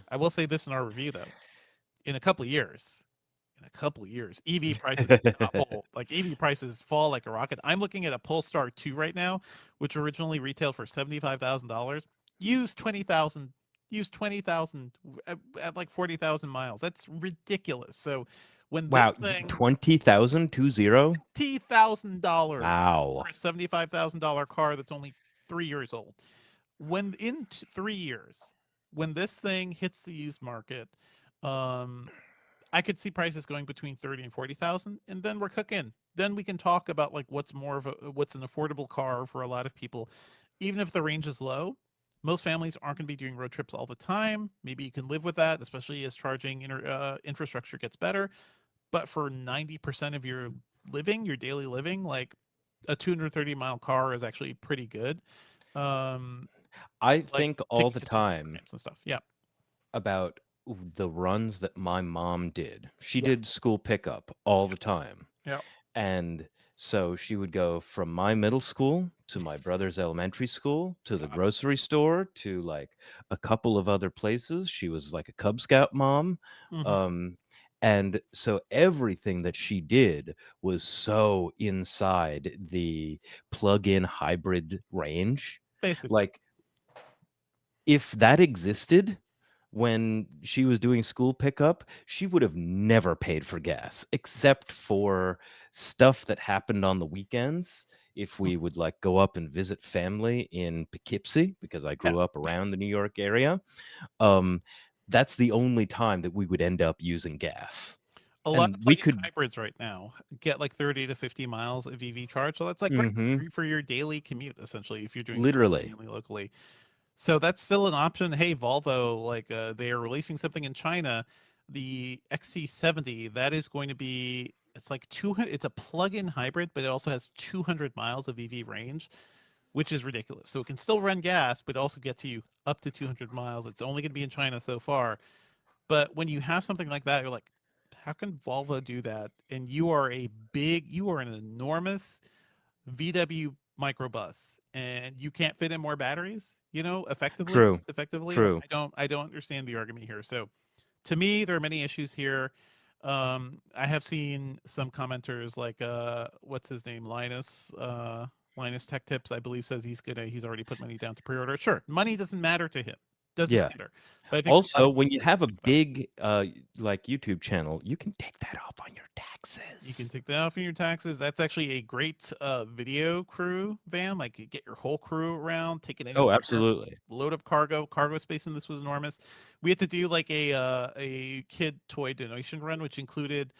I will say this in our review though. In a couple of years, in a couple of years, EV prices cannot hold. Like EV prices fall like a rocket. I'm looking at a Polestar 2 right now, which originally retailed for $75,000. Use 20,000, use 20,000 at like 40,000 miles. That's ridiculous. So when this Wow, thing 20,000, 20? $50,000 Wow. for a $75,000 car that's only 3 years old. When in 3 years, when this thing hits the used market, um, I could see prices going between 30 and 40,000, and then we're cooking. Then we can talk about like what's an affordable car for a lot of people, even if the range is low. Most families aren't going to be doing road trips all the time. Maybe you can live with that, especially as charging infrastructure gets better. But for 90% of your living, your daily living, like a 230-mile car is actually pretty good. Um, I like think all taking the consistent time ramps and stuff. Yeah. about the runs that my mom did. She Yes. did school pickup all Yeah. the time. Yeah. And so she would go from my middle school to my brother's elementary school to the God. grocery store to like a couple of other places. She was like a Cub Scout mom. Hmm. Um, and so everything that she did was so inside the plug-in hybrid range. Basically. Like if that existed when she was doing school pickup, she would have never paid for gas except for stuff that happened on the weekends. If we Mhm. would like go up and visit family in Poughkeepsie, because I Yeah. grew up Yeah. around the New York area, um, that's the only time that we would end up using gas. A lot And of we plug-in could, hybrids right now get like 30 to 50 miles of EV charge. So that's like great hmm, for your daily commute, essentially, if you're doing something literally, mainly locally. So that's still an option. Hey, Volvo, like they are releasing something in China, the XC70, that is going to be it's like 200, it's a plug-in hybrid, but it also has 200 miles of EV range, which is ridiculous. So it can still run gas, but it also gets you up to 200 miles. It's only going to be in China so far. But when you have something like that, you're like, how can Volvo do that? And you are an enormous VW microbus, and you can't fit in more batteries. Effectively, true, cost effectively. Like true. I don't understand the argument here. So to me, there are many issues here. I have seen some commenters like what's his name, Linus Tech Tips, I believe, says he's already put money down to pre-order. Sure, money doesn't matter to him, doesn't Yeah. matter. But I think for a lot Also, of when you people, have a think about it. big like YouTube channel, you can take that off on your You can taxes. take that off in your taxes. That's actually a great video crew van. Like you get your whole crew around, take it Oh, anywhere, absolutely. load up cargo. Cargo space in this was enormous. We had to do like a kid toy donation run, which included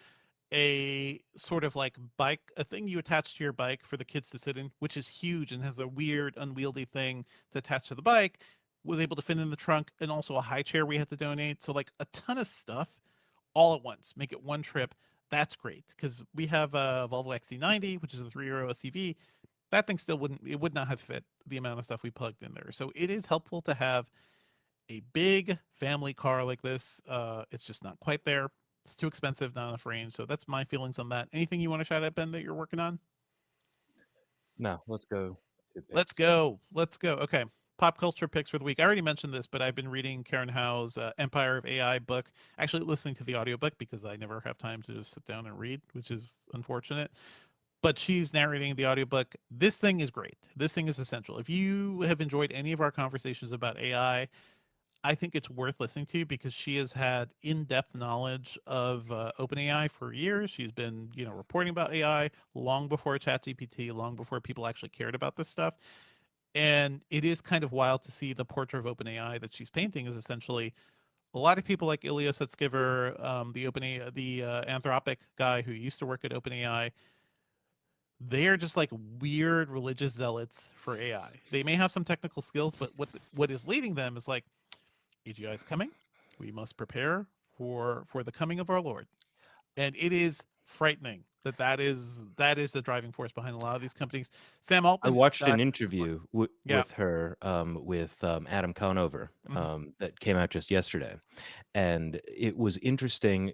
a sort of like bike, a thing you attach to your bike for the kids to sit in, which is huge and has a weird unwieldy thing to attach to the bike. Was able to fit in the trunk, and also a high chair we had to donate. So like a ton of stuff all at once, make it one trip. That's great because we have a Volvo XC90, which is a 3-row SUV. That thing still would not have fit the amount of stuff we plugged in there. So it is helpful to have a big family car like this. It's just not quite there. It's too expensive, not enough range. So that's my feelings on that. Anything you want to shout out, Ben, that you're working on? No, let's go to Let's picks. go. Let's go. Okay. Pop culture picks for the week. I already mentioned this, but I've been reading Karen Howe's Empire of AI book, actually listening to the audiobook because I never have time to just sit down and read, which is unfortunate. But she's narrating the audiobook. This thing is great. This thing is essential. If you have enjoyed any of our conversations about I think it's worth listening to because she has had in-depth knowledge of OpenAI for years. She's been, reporting about AI long before ChatGPT, long before people actually cared about this stuff. And it is kind of wild to see the portrait of OpenAI that she's painting is essentially a lot of people like Ilya Sutskever, the Anthropic guy who used to work at OpenAI. They are just like weird religious zealots for AI. They may have some technical skills, but what is leading them is like AGI is coming. We must prepare for the coming of our Lord, and it is frightening that is the driving force behind a lot of these companies. Sam I Altman has watched an done some work. interview Yeah. with her, with Adam Conover, Hmm. that came out just yesterday, and it was interesting.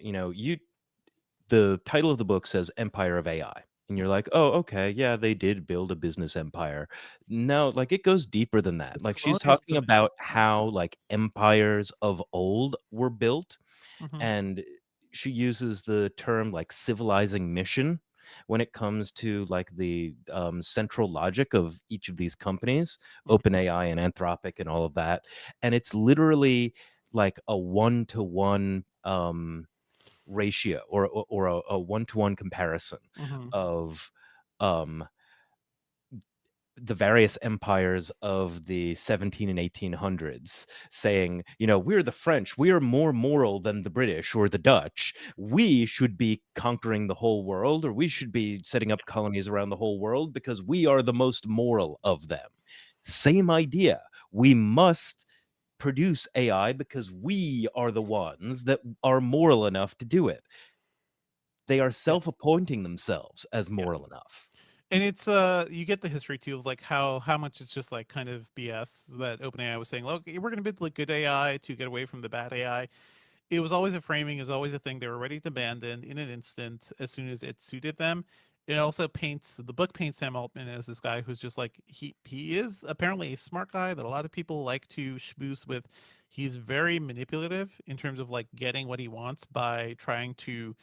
The title of the book says Empire of AI. And you're like, oh, okay, yeah, they did build a business empire. No, like it goes deeper than that. It's Like she's talking colonialism, man. about how like empires of old were built, Hmm. and she uses the term like civilizing mission when it comes to like the central logic of each of these companies, Mhm. OpenAI and Anthropic and all of that. And it's literally like a one-to-one ratio, or a one-to-one comparison Mhm. of um, the various empires of the 17 and 1800s, saying, we're the French, we are more moral than the British or the Dutch. We should be conquering the whole world, or we should be setting up colonies around the whole world because we are the most moral of them. Same idea. We must produce AI because we are the ones that are moral enough to do it. They are Yeah. self-appointing themselves as Yeah. moral enough. And it's you get the history too of like how much it's just like kind of BS that OpenAI was saying, look, we're going to build like good AI to get away from the bad AI. It was always a framing, it was always a thing they were ready to abandon in an instant as soon as it suited them. It also paints the book paints Sam Altman as this guy who's just like he is apparently a smart guy that a lot of people like to schmooze with. He's very manipulative in terms of like getting what he wants by trying to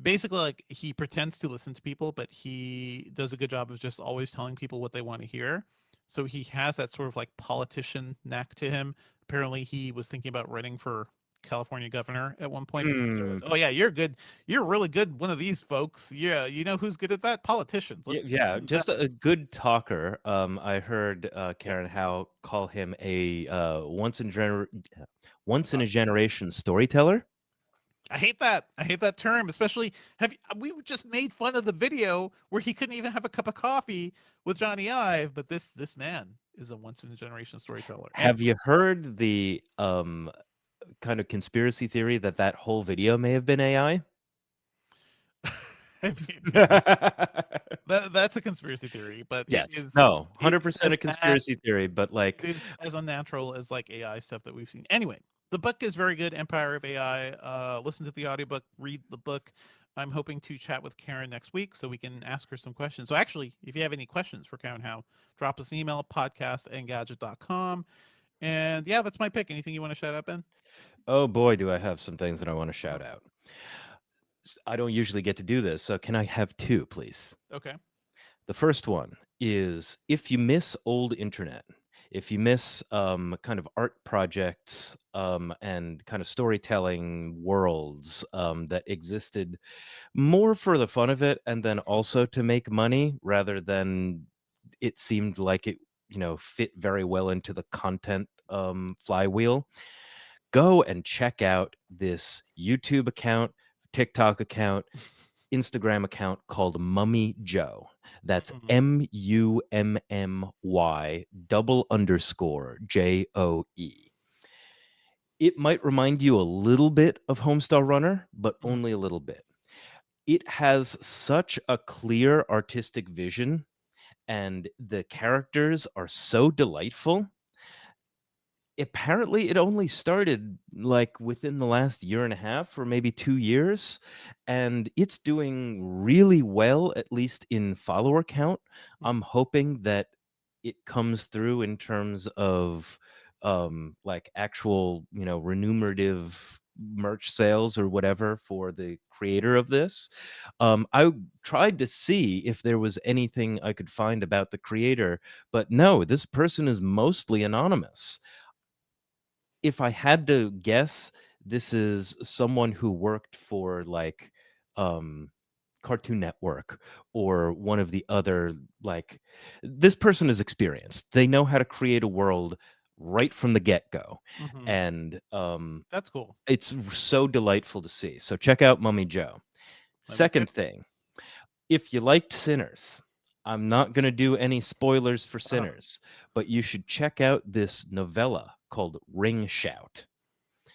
basically like he pretends to listen to people, but he does a good job of just always telling people what they want to hear. So he has that sort of like politician knack to him. Apparently, he was thinking about running for California governor at one point because they're like, Hmm. "Oh yeah, you're good. You're really good. One of these folks. Yeah, you know who's good at that? Politicians. Let's Yeah, use that." just a good talker. I heard Yeah. Karen Howe call him a once in Uh, a generation storyteller. I hate that. I hate that term, especially we just made fun of the video where he couldn't even have a cup of coffee with Johnny Ive, but this man is a once in a generation storyteller. Have Anyway, you heard the kind of conspiracy theory that that whole video may have been AI? I mean, that's a conspiracy theory, but Yes. No, it is as 100% a bad. conspiracy theory, but It like, is as unnatural as like AI stuff that we've seen. Anyway, the book is very good. Empire of AI. Listen to the audiobook, read the book. I'm hoping to chat with Karen next week so we can ask her some questions. So actually, if you have any questions for Karen Howe, drop us an email, podcast@engadget.com. And yeah, that's my pick. Anything you want to shout out, Ben? oh boy, do I have some things that I want to Uh-huh. shout out. I don't usually get to do this, so can I have two, please? Okay. The first one is, if you miss old internet, if you miss kind of art projects and kind of storytelling worlds that existed more for the fun of it and then also to make money rather than it seemed like it, fit very well into the content flywheel, go and check out this YouTube account, TikTok account, Instagram account called Mummy Joe. That's Mhm. MUMMY double underscore JOE. It might remind you a little bit of Homestar Runner, but Mhm. only a little bit. It has such a clear artistic vision, and the characters are so delightful. Apparently, it only started like within the last year and a half or maybe 2 years, and it's doing really well, at least in follower count. Mhm. I'm hoping that it comes through in terms of like actual, remunerative merch sales or whatever for the creator of this. I tried to see if there was anything I could find about the creator, but no, this person is mostly anonymous. If I had to guess, this is someone who worked for like um Cartoon Network or one of the other, like, this person is experienced. They know how to create a world right from the get-go. Mhm. And That's cool. it's so delightful to see. So check out Mummy Joe. Let me check. Second thing, if you liked Sinners, I'm not going to do any spoilers for Uh, Sinners, but you should check out this novella called Ring Shout.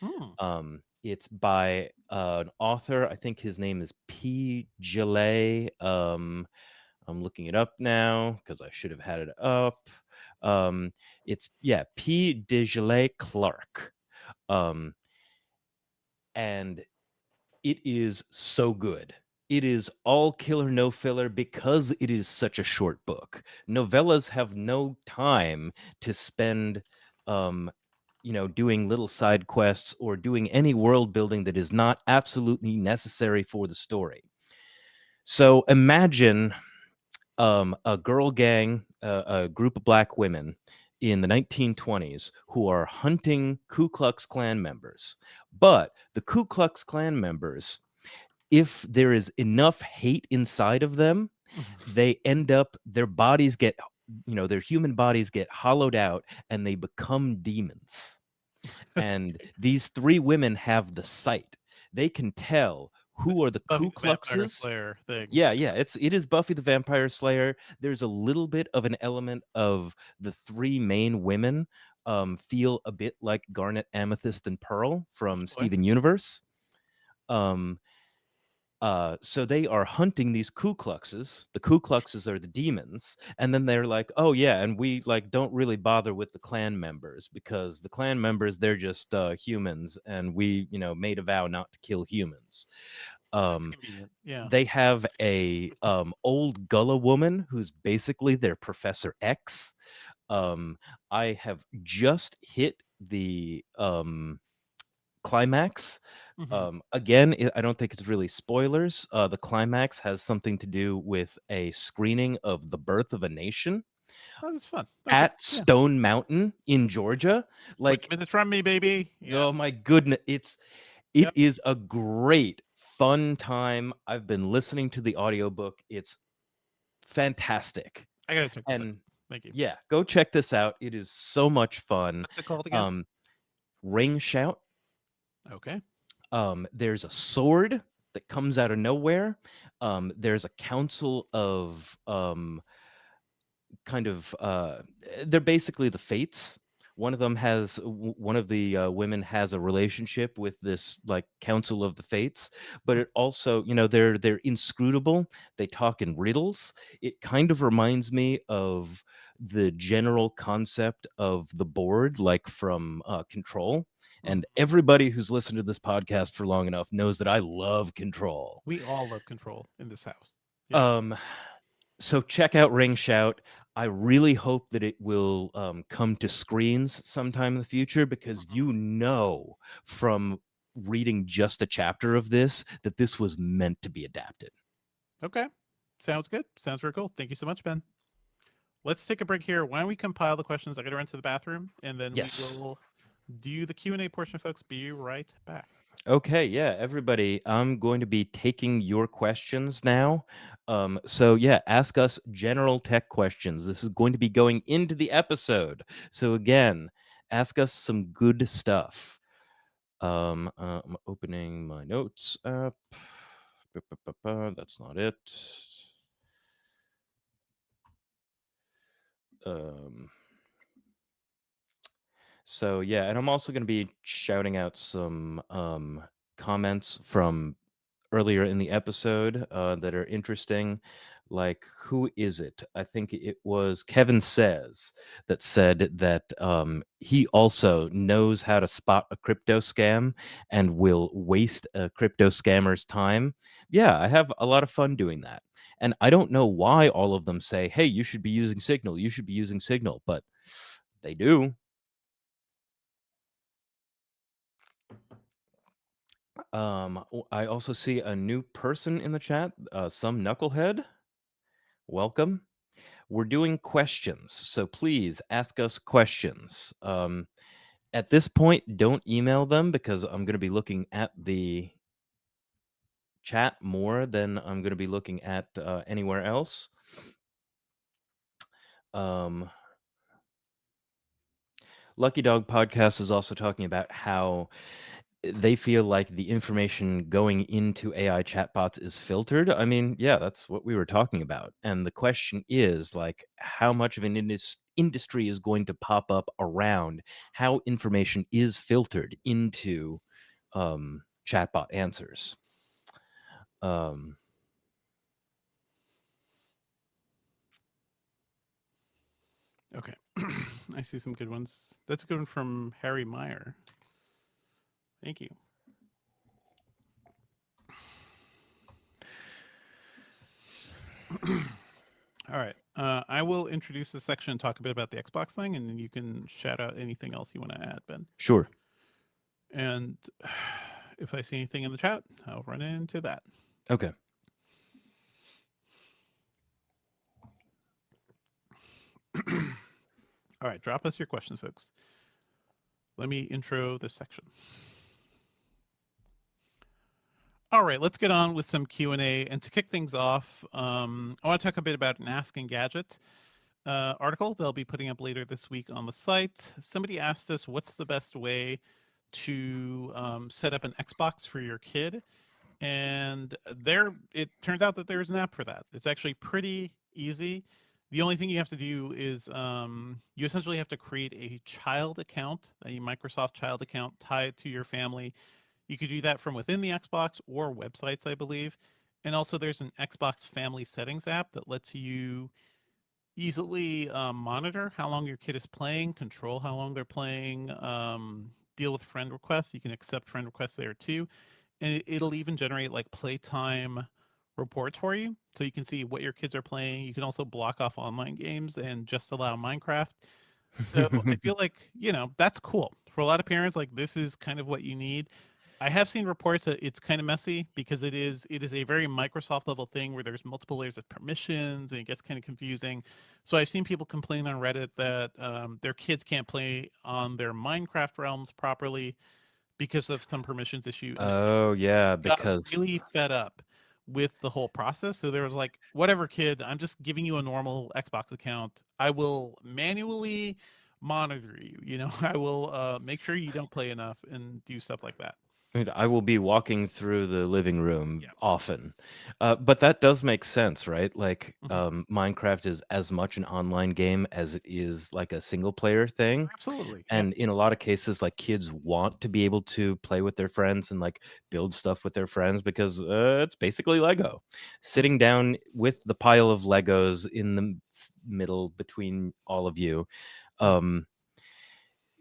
hmm. It's by an author. I think his name is P. Gillet. I'm looking it up now because I should have had it up. It's P. DeGillet Clark. Um, and it is so good. It is all killer, no filler because it is such a short book. Novellas have no time to spend um, doing little side quests or doing any world building that is not absolutely necessary for the story. So imagine a girl gang, a group of black women in the 1920s who are hunting Ku Klux Klan members. But the Ku Klux Klan members, if there is enough hate inside of them, they end up, their bodies get, their human bodies get hollowed out and they become demons. And these three women have the sight. They can tell This who are is the Buffy Ku the Vampire Kluxes. Slayer thing. Yeah, yeah, it is Buffy the Vampire Slayer. There's a little bit of an element of the three main women feel a bit like Garnet, Amethyst, and Pearl from Oh boy. Steven Universe. Um, so they are hunting these Ku Kluxes. The Ku Kluxes are the demons, and then they're like, "Oh yeah, and we like don't really bother with the clan members because the clan members they're just humans, and we made a vow not to kill humans." That's Um, convenient. Yeah. they have a old Gullah woman who's basically their Professor X. Um, I have just hit the climax. Hmm. Again, I don't think it's really spoilers. The climax has something to do with a screening of The Birth of a Nation Oh, that's fun. Okay. at Yeah. Stone Mountain in Georgia. 20 Like, minutes from me, baby. Yeah. oh my goodness, it Yep. is a great fun time. I've been listening to the audiobook. It's fantastic. I gotta check this out. And Thank you. yeah, go check this out. It is so much fun. What's it called again? Um, Ring Shout. Okay. There's a sword that comes out of nowhere. There's a council of kind of they're basically the fates. One of them has one of the women has a relationship with this like council of the fates, but it also they're inscrutable. They talk in riddles. It kind of reminds me of the general concept of the board, like from Control. And Mhm. everybody who's listened to this podcast for long enough knows that I love Control. We all love Control in this house. Yeah. Um, so check out Ring Shout. I really hope that it will come to screens sometime in the future because Mhm. from reading just a chapter of this that this was meant to be adapted. Okay. Sounds good. Sounds very cool. Thank you so much, Ben. Let's take a break here. Why don't we compile the questions? I gotta run to the bathroom, and then we Yes. will do the Q&A portion, folks. Be right back. Okay, yeah, everybody, I'm going to be taking your questions now. So yeah, ask us general tech questions. This is going to be going into the episode. So again, ask us some good stuff. I'm opening my notes app. That's not it. Um, so yeah, and I'm also going to be shouting out some comments from earlier in the episode that are interesting. Like, who is it? I think it was Kevin Says that said that he also knows how to spot a crypto scam and will waste a crypto scammer's time. Yeah, I have a lot of fun doing that. And I don't know why all of them say, hey, you should be using Signal, you should be using Signal, but they do. I also see a new person in the chat, some knucklehead. Welcome. We're doing questions, so please ask us questions. At this point, don't email them because I'm going to be looking at the chat more than I'm going to be looking at anywhere else. Um, Lucky Dog Podcast is also talking about how they feel like the information going into AI chatbots is filtered. I mean, yeah, that's what we were talking about. And the question is like how much of an industry is going to pop up around how information is filtered into chatbot answers. Um, Okay. I see some good ones. That's a good one from Harry Meyer. Thank you. All right. I will introduce this section and talk a bit about the Xbox thing, and then you can shout out anything else you want to add, Ben. Sure. And if I see anything in the chat, I'll run into that. Okay. All right, drop us your questions, folks. Let me intro this section. All right, let's get on with some Q&A. And to kick things off, I want to talk a bit about an Ask Engadget article they'll be putting up later this week on the site. Somebody asked us, what's the best way to set up an Xbox for your kid? And it turns out that there's an app for that. It's actually pretty easy. The only thing you have to do is you essentially have to create a child account, a Microsoft child account, tie it to your family. You could do that from within the Xbox or websites, I believe. And also, there's an Xbox Family Settings app that lets you easily monitor how long your kid is playing, control how long they're playing, deal with friend requests. You can accept friend requests there too. And it'll even generate like playtime reports for you. So you can see what your kids are playing. You can also block off online games and just allow Minecraft. So I feel like, that's cool. For a lot of parents, like this is kind of what you need. I have seen reports that it's kind of messy because it is a very Microsoft level thing where there's multiple layers of permissions and it gets kind of confusing. So I've seen people complain on Reddit that their kids can't play on their Minecraft realms properly because of some permissions issue, and Oh yeah, got because really fed up with the whole process. So there was like, whatever, kid, I'm just giving you a normal Xbox account. I will manually monitor you. I will make sure you don't play enough and do stuff like that. I will be walking through the living room Yeah. often. But that does make sense, right? Like, Hmm. Minecraft is as much an online game as it is like a single player thing. Absolutely. Yeah. And in a lot of cases, like kids want to be able to play with their friends and like build stuff with their friends because it's basically Lego. Mhm. Sitting down with the pile of Legos in the middle between all of you. Um,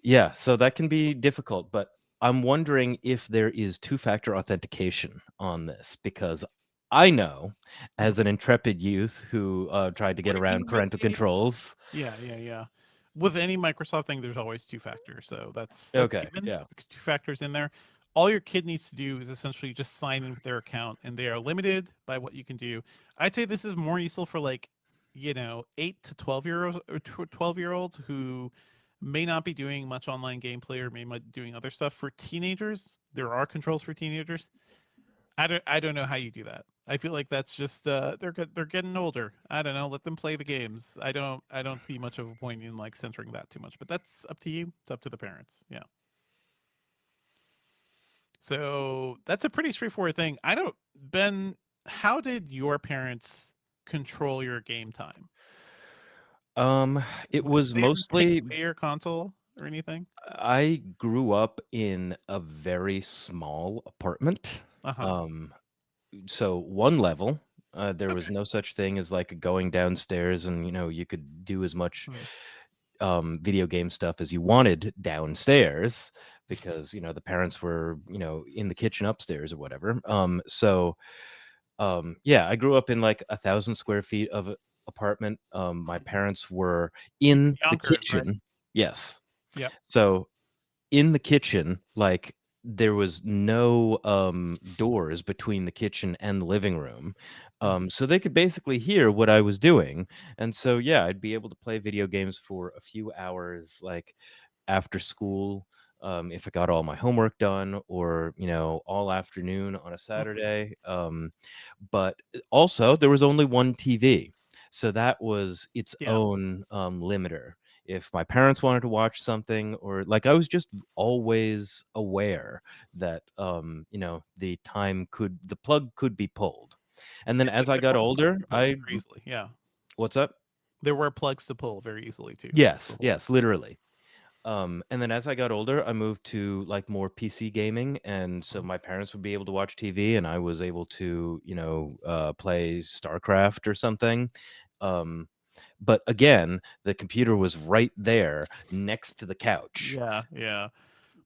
yeah, so that can be difficult, but I'm wondering if there is two-factor authentication on this because I know Mhm. as an intrepid youth who tried to What get do you around mean by parental controls. Yeah, yeah, yeah. With any Microsoft thing, there's always two factors. So that's Okay, given. yeah. Two factors in there. All your kid needs to do is essentially just sign in with their account, and they are limited by what you can do. I'd say this is more useful for like, 8 to 12 year olds or 12-year-olds who may not be doing much online gameplay or may not be doing other stuff. For teenagers, there are controls for teenagers. I don't know how you do that. I feel like that's just they're getting older. I don't know. Let them play the games. I don't see much of a point in like censoring that too much. But that's up to you. It's up to the parents. Yeah. So that's a pretty straightforward thing. I don't Ben, how did your parents control your game time? Um, it was They didn't take mostly away your console or anything? I grew up in a very small apartment. Uh-huh. Um, so one level, there was Okay. no such thing as like going downstairs and you could do as much Hmm. video game stuff as you wanted downstairs because the parents were in the kitchen upstairs or whatever. Yeah, I grew up in like 1,000 square feet of apartment. My parents were in the Yonkers, right? kitchen. Yes. Yep. So in the kitchen, like, there was no, doors between the kitchen and the living room, Mhm. so they could basically hear what I was doing, and so, yeah, I'd be able to play video games for a few hours, like, after school, if I got all my homework done or, all afternoon on a Mhm. Saturday, but, also, there was only one TV, so that was its Yeah. own, limiter. If my parents wanted to watch something or like, I was just always aware that, the plug could be pulled. And then And as I there got were plugs older, to pull I very easily. Yeah. what's up? There were plugs to pull very easily too. The Yes, whole yes, literally. And then as I got older, I moved to like more PC gaming, and so Mhm. my parents would be able to watch TV, and I was able to, play StarCraft or something. Um, but again, the computer was right there next to the couch. Yeah, yeah.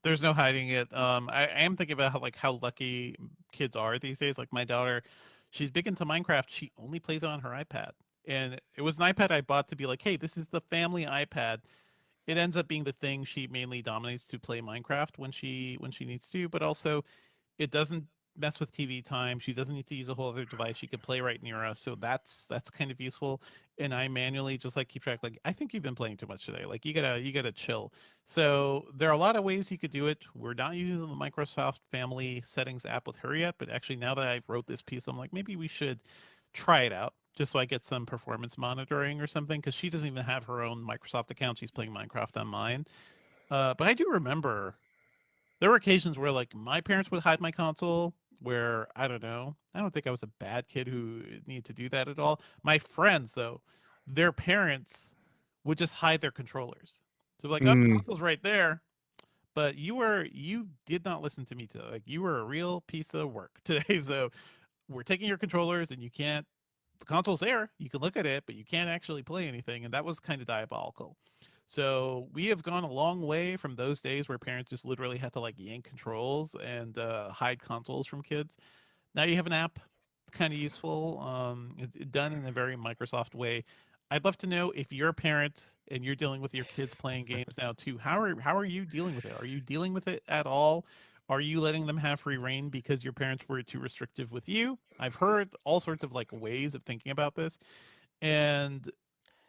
There's no hiding it. I am thinking about how lucky kids are these days. Like my daughter, she's big into Minecraft. She only plays it on her iPad. And it was an iPad I bought to be like, hey, this is the family iPad. It ends up being the thing she mainly dominates to play Minecraft when she needs to, but also it doesn't mess with TV time. She doesn't need to use a whole other device. She could play right near us. So that's kind of useful. And I manually just like keep track. Like, I think you've been playing too much today. Like, you gotta chill. So there are a lot of ways you could do it. We're not using the Microsoft Family Settings app with her yet, but actually now that I've wrote this piece, I'm like, maybe we should try it out just so I get some performance monitoring or something, because she doesn't even have her own Microsoft account. She's playing Minecraft on mine. But I do remember there were occasions where like my parents would hide my console, where I don't know. I don't think I was a bad kid who needed to do that at all. My friends though, their parents would just hide their controllers. So like, oh, the Mm. console's right there, but you did not listen to me today. Like, you were a real piece of work today. So we're taking your controllers and you can't, the console's there. You can look at it, but you can't actually play anything. And that was kind of diabolical. So we have gone a long way from those days where parents just literally had to like yank controls and hide consoles from kids. Now you have an app, kind of useful, done in a very Microsoft way. I'd love to know, if you're a parent and you're dealing with your kids playing games now too. How are you dealing with it? Are you dealing with it at all? Are you letting them have free reign because your parents were too restrictive with you? I've heard all sorts of like ways of thinking about this, and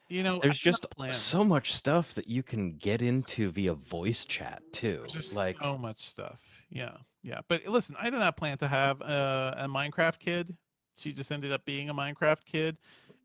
I There's do just not plan. so much stuff that you can get into via voice chat too. There's just Like, so much stuff. Yeah, yeah. But listen, I did not plan to have a Minecraft kid. She just ended up being a Minecraft kid,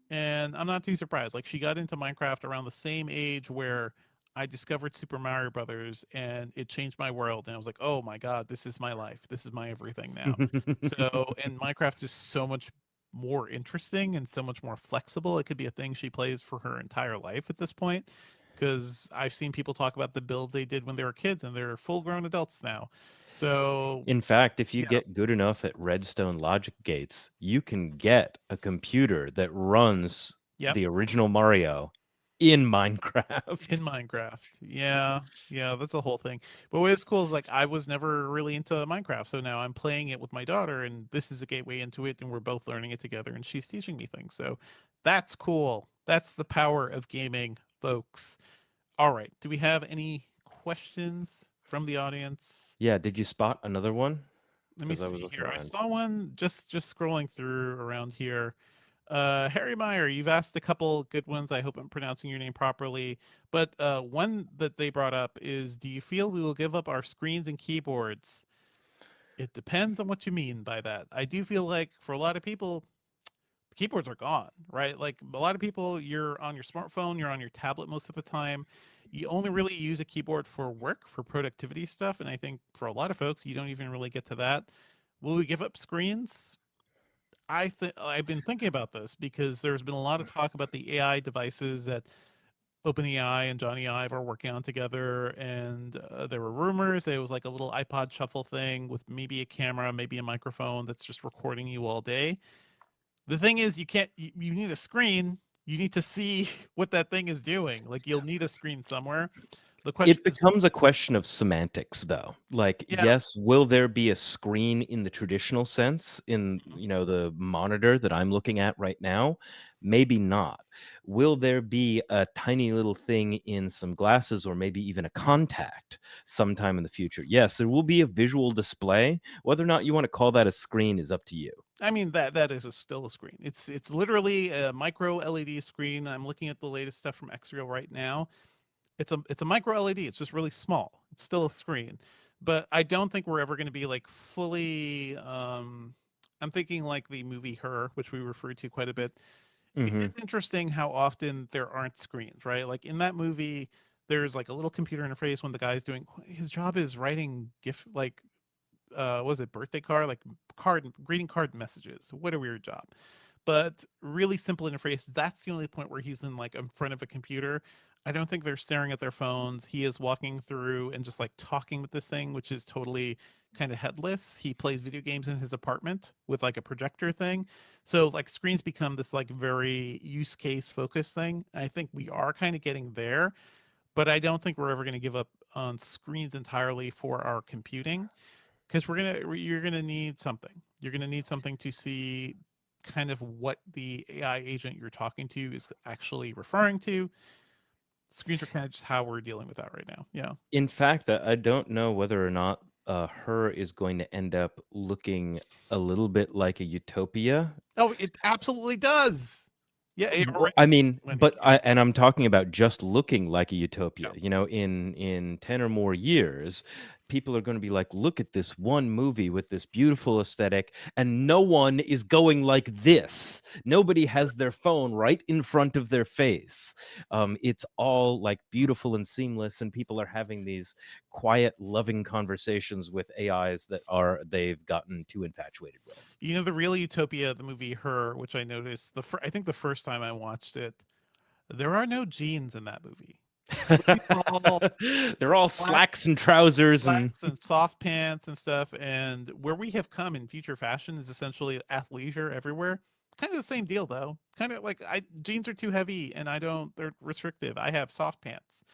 and I'm not too surprised. Like, she got into Minecraft around the same age where I discovered Super Mario Brothers, and it changed my world. And I was like, oh my god, this is my life. This is my everything now. So, and Minecraft is so much more interesting and so much more flexible. It could be a thing she plays for her entire life at this point. Because I've seen people talk about the builds they did when they were kids, and they're full grown adults now. So, in fact, if you yeah, get good enough at redstone logic gates, you can get a computer that runs yep. the original Mario in In Minecraft. Minecraft. Yeah. Yeah, that's a whole thing. But what's cool is like I was never really into Minecraft, so now I'm playing it with my daughter, and this is a gateway into it, and we're both learning it together, and she's teaching me things. So that's cool. That's the power of gaming, folks. All right. Do we have any questions from the audience? Yeah, did you spot another one? Let me Because I was see looking here. I around. saw one just scrolling through around here. Harry Meyer, you've asked a couple good ones. I hope I'm pronouncing your name properly. But one that they brought up is, do you feel we will give up our screens and keyboards? It depends on what you mean by that. I do feel like for a lot of people, the keyboards are gone, right? Like, a lot of people, you're on your smartphone, you're on your tablet most of the time. You only really use a keyboard for work, for productivity stuff. And I think for a lot of folks, you don't even really get to that. Will we give up screens? I've been thinking about this because there's been a lot of talk about the AI devices that OpenAI and Johnny Ive are working on together, and there were rumors that it was like a little iPod Shuffle thing with maybe a camera, maybe a microphone that's just recording you all day. The thing is, you can't. You need a screen. You need to see what that thing is doing. Like, you'll need a screen somewhere. The question It is, becomes a question of semantics, though. Like, yeah, yes, will there be a screen in the traditional sense in, mhm, the monitor that I'm looking at right now? Maybe not. Will there be a tiny little thing in some glasses or maybe even a contact sometime in the future? Yes, there will be a visual display. Whether or not you want to call that a screen is up to you. I mean, that is still a screen. It's literally a micro LED screen. I'm looking at the latest stuff from Xreal right now. It's a micro LED. It's just really small. It's still a screen, but I don't think we're ever going to be like fully. I'm thinking like the movie Her, which we refer to quite a bit. It Hmm. is interesting how often there aren't screens, right? Like in that movie, there's like a little computer interface when the guy's doing his job is writing gift, like was it birthday card, like card greeting card messages. What a weird job. But really simple interface. That's the only point where he's in like in front of a computer. I don't think they're staring at their phones. He is walking through and just like talking with this thing, which is totally kind of headless. He plays video games in his apartment with like a projector thing. So like screens become this like very use case focused thing. I think we are kind of getting there, but I don't think we're ever going to give up on screens entirely for our computing, because you're gonna need something. You're gonna need something to see kind of what the AI agent you're talking to is actually referring to. Screens are kind of just how we're dealing with that right now. Yeah. In fact, I don't know whether or not her is going to end up looking a little bit like a utopia. Oh, it absolutely does. Yeah, it I already. mean, When it, I'm talking about just looking like a yeah. utopia. You know, in 10 or more years, people are going to be like, look at this one movie with this beautiful aesthetic, and no one is going like this. Nobody has their phone right in front of their face. It's all like beautiful and seamless, and people are having these quiet, loving conversations with AIs that are they've gotten too infatuated with. You know, the real utopia, the movie Her, which I noticed I think the first time I watched it, there are no jeans in that movie. The movie's all They're all black slacks and trousers and slacks and soft pants and stuff. And where we have come in future fashion is essentially athleisure everywhere. Kind of the same deal though. Kind of like I jeans are too heavy and I don't. They're restrictive. I have soft pants.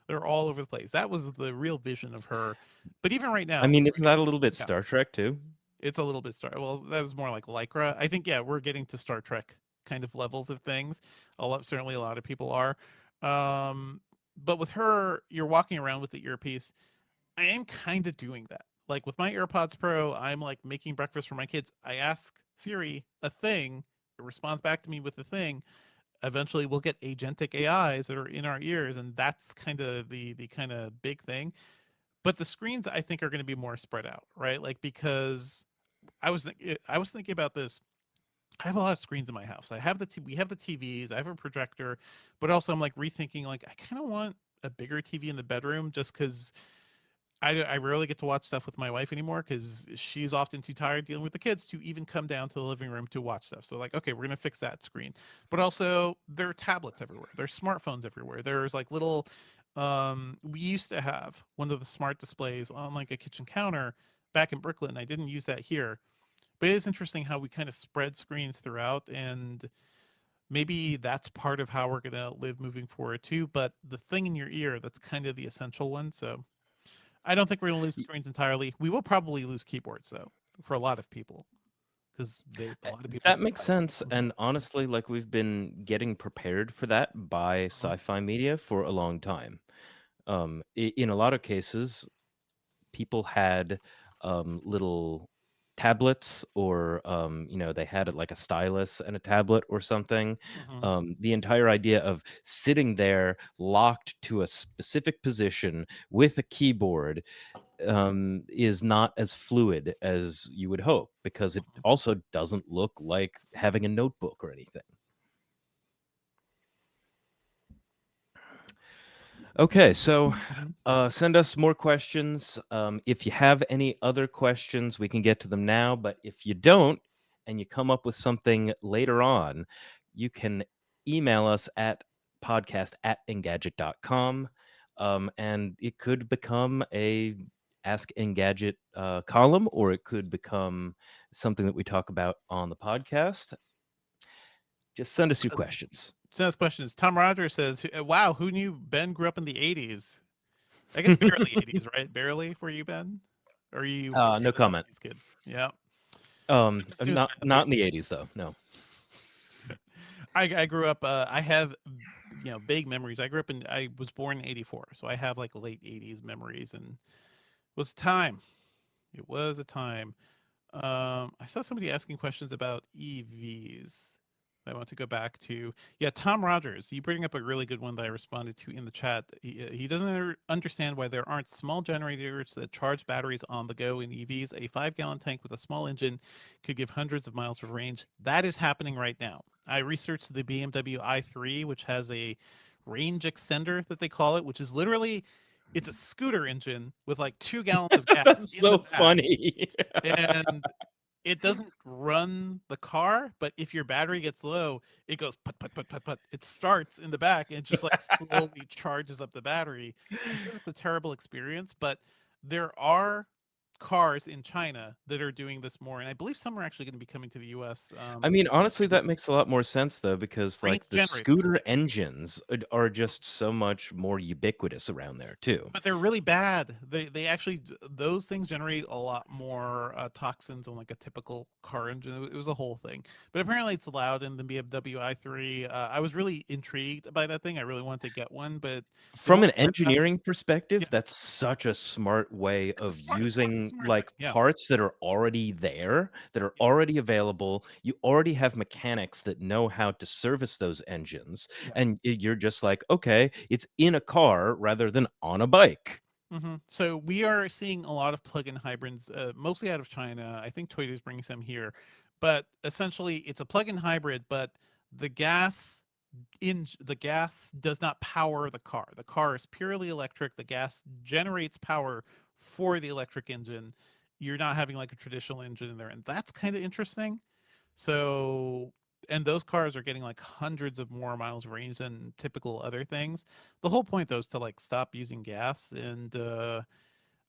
They're all over the place. That was the real vision of Her. But even right I now, mean, isn't that a little bit yeah, Star Trek too? it's a little bit Star. Well, that was more like Lycra. I think yeah, we're getting to Star Trek kind of levels of things. Certainly a lot of people are. But with Her, you're walking around with the earpiece. I am kind of doing that. Like with my AirPods Pro, I'm like making breakfast for my kids. I ask Siri a thing, it responds back to me with a thing. Eventually, we'll get agentic AIs that are in our ears, and that's kind of the kind of big thing. But the screens, I think, are going to be more spread out, right? Like because I was thinking about this. I have a lot of screens in my house. We have the TVs. I have a projector, but also I'm like rethinking. Like I kind of want a bigger TV in the bedroom, just because I rarely get to watch stuff with my wife anymore because she's often too tired dealing with the kids to even come down to the living room to watch stuff. So like, okay, we're gonna fix that screen. But also there are tablets everywhere. There's smartphones everywhere. There's like little we used to have one of the smart displays on like a kitchen counter back in Brooklyn. I didn't use that here. But it is interesting how we kind of spread screens throughout and maybe that's part of how we're gonna live moving forward too. But the thing in your ear, that's kind of the essential one. So I don't think we're going to lose Y- screens entirely. We will probably lose keyboards though, for a lot of people, because they a lot of people That makes type. sense. Mhm, And honestly, like we've been getting prepared for that by mhm, sci-fi media for a long time. In a lot of cases, people had little tablets or they had it like a stylus and a tablet or something. mhm. The entire idea of sitting there locked to a specific position with a keyboard is not as fluid as you would hope because it also doesn't look like having a notebook or anything. Okay, so Mhm. send us more questions. If you have any other questions, we can get to them now. But if you don't, and you come up with something later on, you can email us at podcast@engadget.com. And it could become a Ask Engadget column, or it could become something that we talk about on the podcast. Just send us your questions. So this question is Tom Rogers says, "Wow, who knew Ben grew up in the '80s? I guess barely '80s, right? Barely for you, Ben, or are you No you're the comment. '90s kid? Yeah, I'm just doing the math here. Not in the 80s though. No. I grew up. I have vague memories. I was born in '84, so I have like late '80s memories, and it was a time. It was a time. I saw somebody asking questions about EVs. I want to go back to Tom Rogers. You bring up a really good one that I responded to in the chat. He doesn't understand why there aren't small generators that charge batteries on the go in EVs. A 5-gallon tank with a small engine could give hundreds of miles of range. That is happening right now. I researched the BMW i3, which has a range extender that they call it, which is literally it's a scooter engine with like 2 gallons of gas That's in the so back funny. and it doesn't run the car, but if your battery gets low, it goes put put put put put. It starts in the back and just like slowly charges up the battery. I'm sure it's a terrible experience, but there are cars in China that are doing this more, and I believe some are actually going to be coming to the U.S. I mean, honestly, Pretty that soon. makes a lot more sense though, because Range like the generators, scooter yeah. engines are just so much more ubiquitous around there too. But they're really bad. They actually those things generate a lot more toxins than like a typical car engine. It was a whole thing. But apparently it's allowed in the BMW i3. I was really intrigued by that thing. I really wanted to get one, but they From won't an charge that. engineering perspective, Yeah, that's such a smart way of smart, smart, using smart thing. like Yeah. parts that are already there, that are Yeah. already available. You already have mechanics that know how to service those engines, Yeah. and you're just like, okay, it's in a car rather than on a bike. So we are seeing a lot of plug-in hybrids, mostly out of China. I think Toyota is bringing some here, but essentially it's a plug-in hybrid, but the gas does not power the car. The car is purely electric. The gas generates power for the electric engine. You're not having like a traditional engine in there, and that's kind of interesting. So, and those cars are getting like hundreds of more miles of range than typical other things. The whole point though is to like stop using gas, and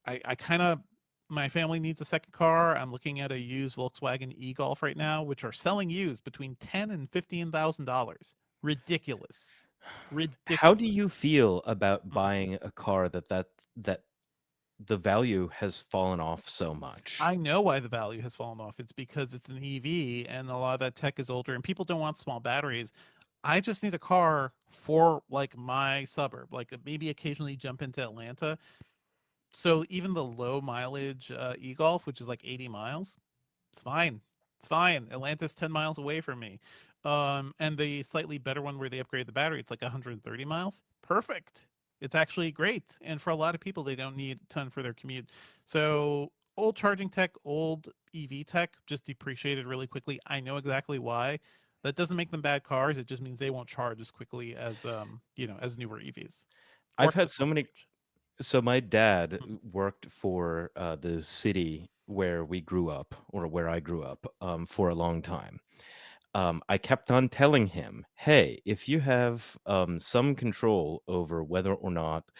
I kind of my family needs a second car. I'm looking at a used Volkswagen e-Golf right now, which are selling used between $10,000 and $15,000. Ridiculous, How do ridiculous. you feel about Mhm. buying a car that the value has fallen off so much? I know why the value has fallen off. It's because it's an EV and a lot of that tech is older and people don't want small batteries. I just need a car for like my suburb, like maybe occasionally jump into Atlanta. So even the low mileage e-Golf, which is like 80 miles, it's fine. It's fine. Atlanta's 10 miles away from me. And the slightly better one where they upgrade the battery, it's like 130 miles. Perfect. It's actually great. And for a lot of people, they don't need a ton for their commute. So old charging tech, old EV tech just depreciated really quickly. I know exactly why. That doesn't make them bad cars. It just means they won't charge as quickly as as newer EVs or I've had have so more many. range. So my dad Mhm. worked for the city where we grew up, or where I grew up, for a long time. I kept on telling him, "Hey, if you have some control over whether or not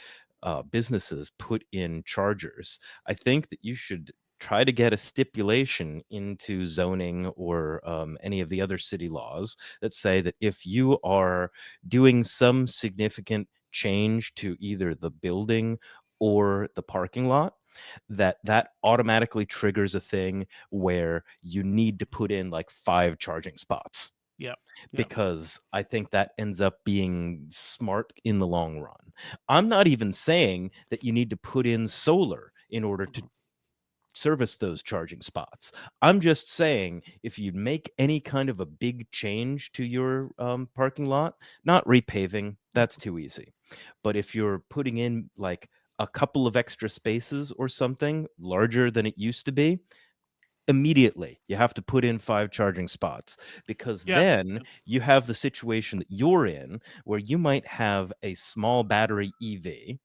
businesses put in chargers, I think that you should try to get a stipulation into zoning or any of the other city laws that say that if you are doing some significant change to either the building or the parking lot, that automatically triggers a thing where you need to put in like 5 charging spots, Yeah. Yeah. because I think that ends up being smart in the long run. I'm not even saying that you need to put in solar in order to Mhm. service those charging spots. I'm just saying if you make any kind of a big change to your parking lot, not repaving, that's Mhm. too easy. But if you're putting in like a couple of extra spaces or something larger than it used to be, immediately you have to put in 5 charging spots, because Yeah. then Yeah. you have the situation that you're in where you might have a small battery EV,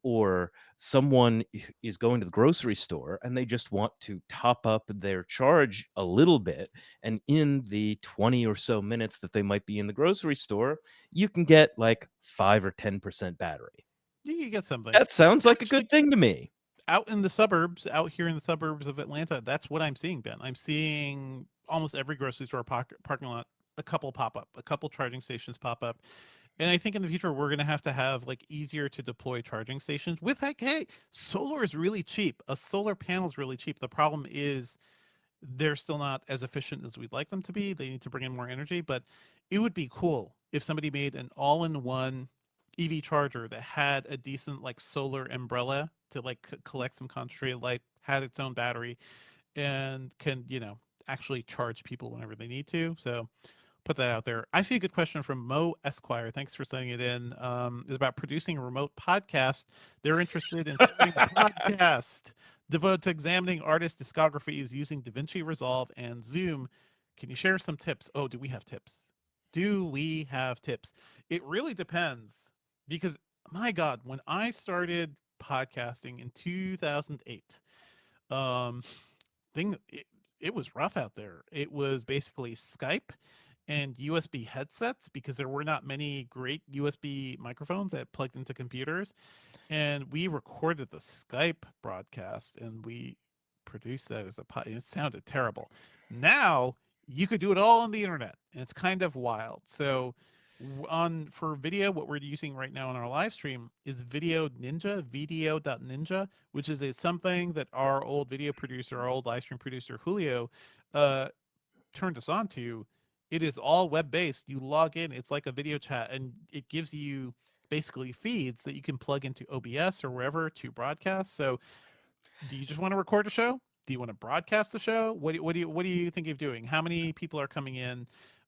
or someone is going to the grocery store and they just want to top up their charge a little bit, and in the 20 or so minutes that they might be in the grocery store, you can get like 5 or 10% battery. You get something. That sounds like a Actually, good thing to me. out in the suburbs, out here in the suburbs of Atlanta, that's what I'm seeing, Ben. I'm seeing almost every grocery store parking lot, a couple pop up, a couple charging stations pop up. And I think in the future, we're going to have like easier to deploy charging stations with like, hey, solar is really cheap. A solar panel is really cheap. The problem is they're still not as efficient as we'd like them to be. They need to bring in more energy, but it would be cool if somebody made an all-in-one EV charger that had a decent like solar umbrella to like collect some concentrated light, had its own battery, and can actually charge people whenever they need to. So put that out there. I see a good question from Mo Esquire. Thanks for sending it in. Is about producing a remote podcast. They're interested in starting a podcast devoted to examining artist discographies using DaVinci Resolve and Zoom. Can you share some tips? Oh, do we have tips? Do we have tips? It really depends because my God, when I started podcasting in 2008, um, thing it was rough out there. It was basically Skype and USB headsets because there were not many great USB microphones that plugged into computers. And we recorded the Skype broadcast and we produce that as a it sounded terrible. Now you could do it all on the internet, and it's kind of wild. So on for video, what we're using right now on our live stream is Video Ninja, video.ninja, which is something that our old video producer, our old live stream producer Julio, uh, turned us on to. It is all web based. You log in, it's like a video chat, and it gives you basically feeds that you can plug into OBS or wherever to broadcast. So do you just want to record a show? Do you want to broadcast the show? What do you think of doing? How many people are coming in?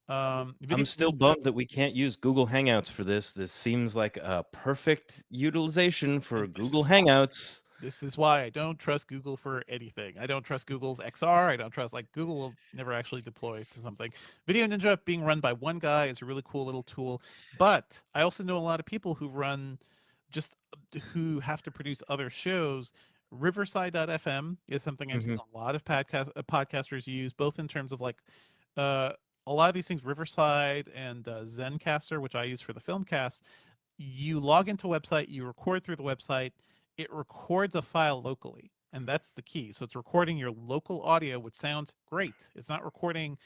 I'm Video still Ninja. bummed that we can't use Google Hangouts for this. This seems like a perfect utilization for And this Google is why. Hangouts. This is why I don't trust Google for anything. I don't trust Google's XR. I don't trust like Google will never actually deploy to something. Video Ninja being run by one guy is a really cool little tool, but I also know a lot of people who run just who have to produce other shows. Riverside.fm is something I've seen Mhm. a lot of podcasters use, both in terms of like uh, a lot of these things, Riverside and Zencaster, which I use for the Filmcast. You log into a website, you record through the website, it records a file locally. And that's the key. So it's recording your local audio, which sounds great. It's not recording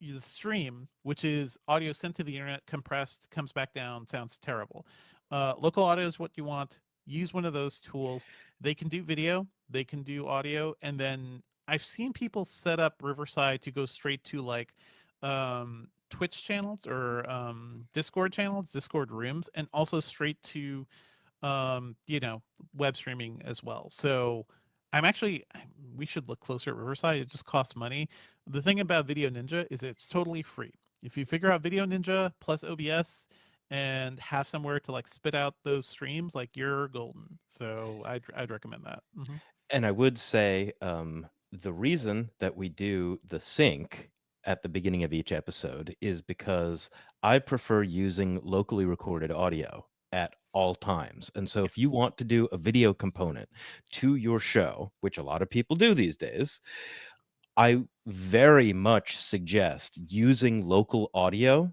the stream, which is audio sent to the internet, compressed, comes back down, sounds terrible. Local audio is what you want. Use one of those tools. They can do video, they can do audio, and then I've seen people set up Riverside to go straight to like Twitch channels or Discord channels, Discord rooms, and also straight to you know, web streaming as well. So I'm actually we should look closer at Riverside. It just costs money. The thing about Video Ninja is it's totally free. If you figure out Video Ninja plus OBS and have somewhere to like spit out those streams, like you're golden. So I'd recommend that. And I would say the reason that we do the sync at the beginning of each episode is because I prefer using locally recorded audio at all times. And so if you Yes. want to do a video component to your show, which a lot of people do these days, I very much suggest using local audio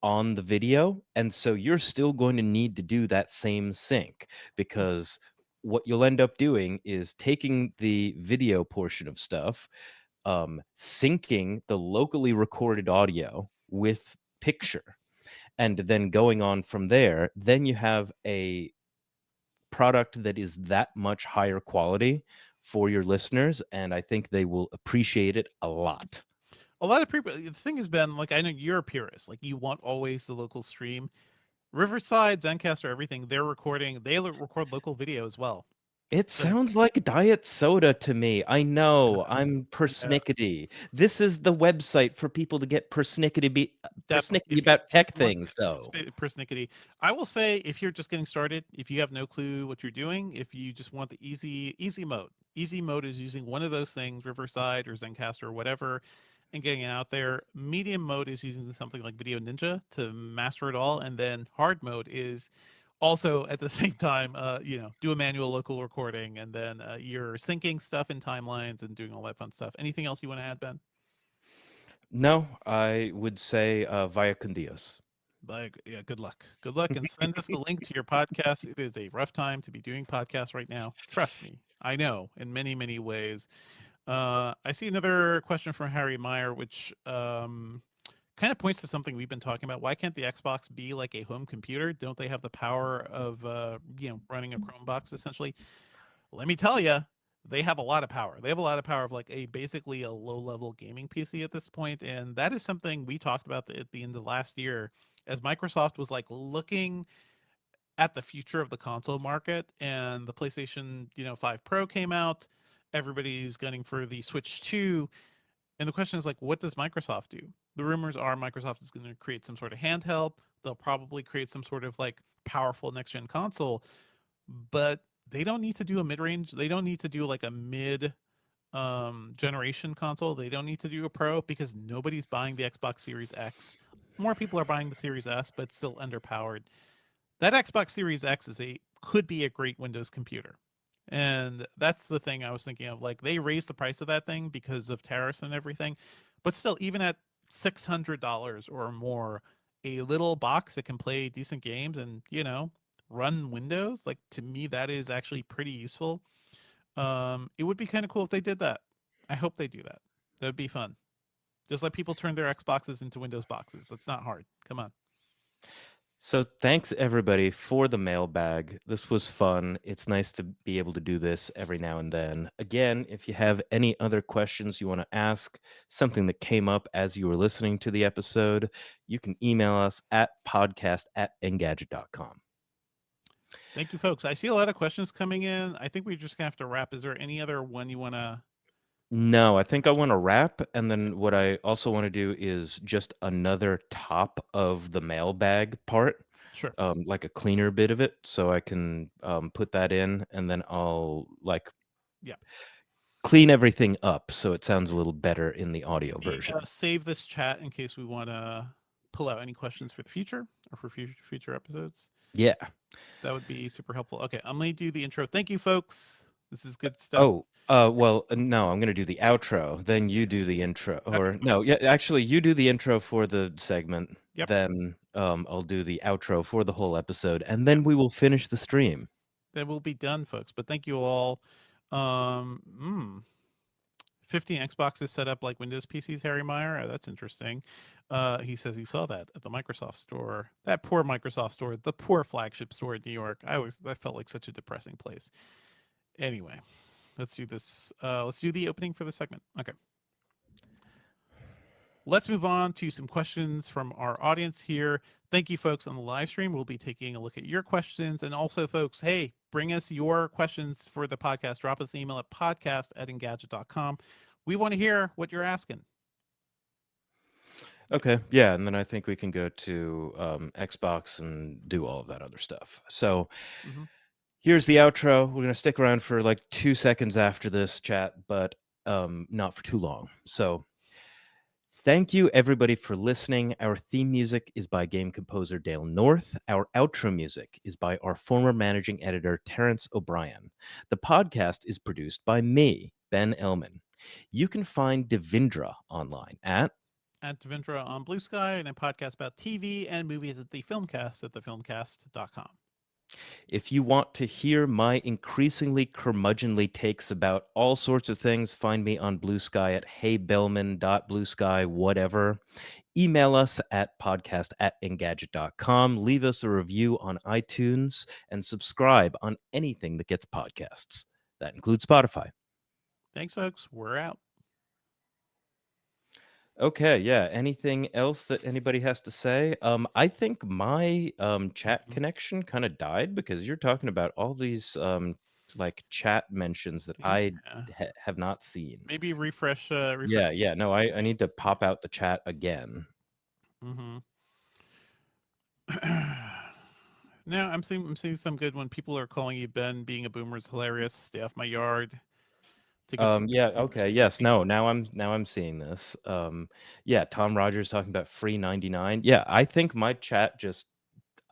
on the video. And so you're still going to need to do that same sync because what you'll end up doing is taking the video portion of stuff, syncing the locally recorded audio with picture, and then going on from there. Then you have a product that is that much higher quality for your listeners. And I think they will appreciate it a lot. A lot of people. The thing has been like I know you're a purist. Like you want always the local stream. Riverside, Zencaster, everything they're recording. They record local video as well. It So sounds like diet soda to me. I know. yeah, I'm yeah. persnickety. This is the website for people to get Definitely. persnickety about If tech you want things, though. persnickety, I will say if you're just getting started, if you have no clue what you're doing, if you just want the easy mode. Easy mode is using one of those things, Riverside or Zencaster or whatever, and getting it out there. Medium mode is using something like Video Ninja to master it all, and then hard mode is also at the same time, you know, do a manual local recording, and then you're syncing stuff in timelines and doing all that fun stuff. Anything else you want to add, Ben? No, I would say via con Dios. Like, yeah, good luck. Good luck, and send us the link to your podcast. It is a rough time to be doing podcasts right now. Trust me, I know in many, many ways. I see another question from Harry Meyer, which kind of points to something we've been talking about. Why can't the Xbox be like a home computer? Don't they have the power of you know, running a Chromebox essentially? Let me tell you, they have a lot of power. They have a lot of power of like a basically a low level gaming PC at this point, and that is something we talked about at the end of last year as Microsoft was like looking at the future of the console market, and the PlayStation, you know, 5 Pro came out. Everybody's gunning for the Switch 2, and the question is like, what does Microsoft do? The rumors are Microsoft is going to create some sort of handheld. They'll probably create some sort of like powerful next gen console, but they don't need to do a mid range. They don't need to do like a mid generation console. They don't need to do a pro because nobody's buying the Xbox Series X. More people are buying the Series S, but it's still underpowered. That Xbox Series X is a could be a great Windows computer. And that's the thing I was thinking of. Like they raised the price of that thing because of tariffs and everything. But still, even at $600 or more, a little box that can play decent games and, you know, run Windows, like to me, that is actually pretty useful. It would be kind of cool if they did that. I hope they do that. That would be fun. Just let people turn their Xboxes into Windows boxes. That's not hard. Come on. So thanks everybody for the mailbag. This was fun. It's nice to be able to do this every now and then. Again, if you have any other questions you want to ask, something that came up as you were listening to the episode, you can email us at podcast@engadget.com. Thank you, folks. I see a lot of questions coming in. I think we're just gonna have to wrap. Is there any other one you want to? No, I think I want to wrap. And then what I also want to do is just another top of the mailbag part, Sure. like a cleaner bit of it. So I can put that in and then I'll like Yeah. clean everything up so it sounds a little better in the audio Maybe, version. save this chat in case we want to pull out any questions for the future or for future episodes. Yeah. That would be super helpful. Okay, I'm gonna do the intro. Thank you, folks. This is good stuff. Oh, well, no, I'm gonna do the outro, then you do the intro. Okay. Or no, yeah, actually, you do the intro for the segment, Yep. then I'll do the outro for the whole episode, and then Yep. we will finish the stream. That will be done, folks. But thank you all. Um, mm, 15 Xboxes set up like Windows PCs, Harry Meyer. That's interesting. He says he saw that at the Microsoft store. That poor Microsoft store, the poor flagship store in New York. That felt like such a depressing place. Anyway, let's do this. Let's do the opening for the segment. Okay. Let's move on to some questions from our audience here. Thank you, folks, on the live stream. We'll be taking a look at your questions. And also, folks, hey, bring us your questions for the podcast. Drop us an email at podcast@engadget.com. We want to hear what you're asking. Okay, yeah, and then I think we can go to Xbox and do all of that other stuff. So Mm-hmm. here's the outro. We're gonna stick around for like 2 seconds after this chat, but not for too long. So thank you, everybody, for listening. Our theme music is by game composer Dale North. Our outro music is by our former managing editor, Terrence O'Brien. The podcast is produced by me, Ben Elman. You can find Devindra online at At Devindra on Blue Sky and a podcast about TV and movies at the Filmcast at thefilmcast.com. If you want to hear my increasingly curmudgeonly takes about all sorts of things, find me on Blue Sky at heybellman.bluesky, whatever. Email us at podcast@engadget.com. Leave us a review on iTunes and subscribe on anything that gets podcasts. That includes Spotify. Thanks, folks. We're out. Okay, yeah. Anything else that anybody has to say? I think my chat Mhm. connection kind of died because you're talking about all these like chat mentions that I Yeah. have not seen. Maybe refresh. Refresh. Yeah, yeah. No, I need to pop out the chat again. Mm-hmm. No, I'm seeing some good when people are calling you Ben. Being a boomer is hilarious. Stay off my yard. Take a Yeah, boomers. okay. Yes, no. Now I'm seeing this. Yeah, Tom Rogers talking about free 99. Yeah, I think my chat just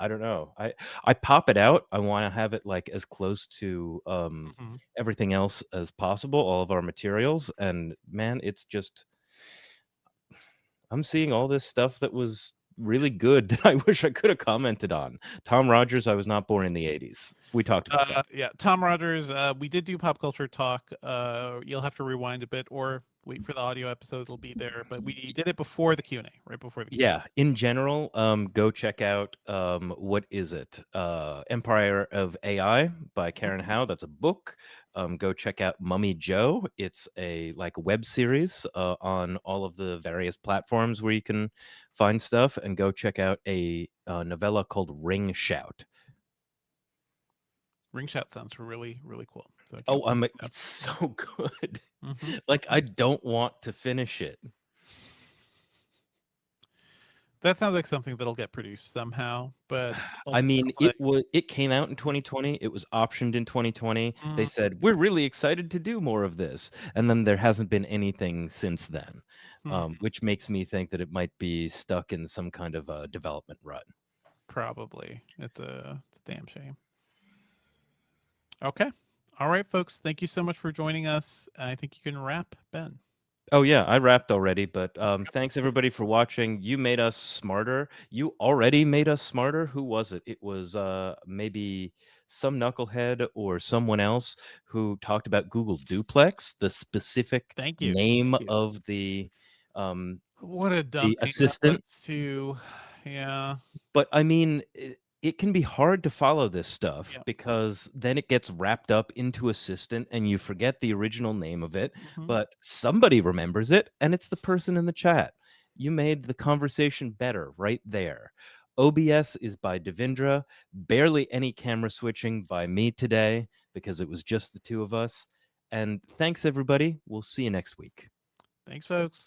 I don't know. I pop it out. I want to have it like as close to Mm-hmm. everything else as possible, all of our materials, and man, it's just I'm seeing all this stuff that was really good that I wish I could have commented on. Tom Rogers, I was not born in the 80s. We talked about that. Yeah, Tom Rogers. We did do pop culture talk. You'll have to rewind a bit or wait for the audio episode. It'll be there. But we did it before the Q&A, right before the Q&A. Yeah, in general, go check out what is it? Empire of AI by Karen Mhm. Howe. That's a book. Go check out Mummy Joe. It's a like web series on all of the various platforms where you can find stuff. And go check out a novella called Ring Shout. Ring Shout sounds really, really cool. So I can't Oh, wait to check it's so good. it out. Hmm. Like I don't want to finish it. That sounds like something that'll get produced somehow, but I also mean, sounds like it came out in 2020. It was optioned in 2020. They mm, said, "We're really excited to do more of this." And then there hasn't been anything since then, hmm, which makes me think that it might be stuck in some kind of a development rut. probably. It's a damn shame. Okay. All right, folks. Thank you so much for joining us. I think you can wrap, Ben. Oh yeah, I wrapped already, but thanks everybody for watching. You made us smarter. You already made us smarter. Who was it? It was maybe some knucklehead or someone else who talked about Google Duplex, the specific Thank you. name Thank you. of um, What a dumb the thing that assistant. was too. Yeah. But I mean, it can be hard to follow this stuff Yeah. because then it gets wrapped up into Assistant and you forget the original name of it, Hmm. but somebody remembers it and it's the person in the chat. You made the conversation better right there. OBS is by Devindra, barely any camera switching by me today because it was just the two of us. And thanks, everybody. We'll see you next week. Thanks, folks.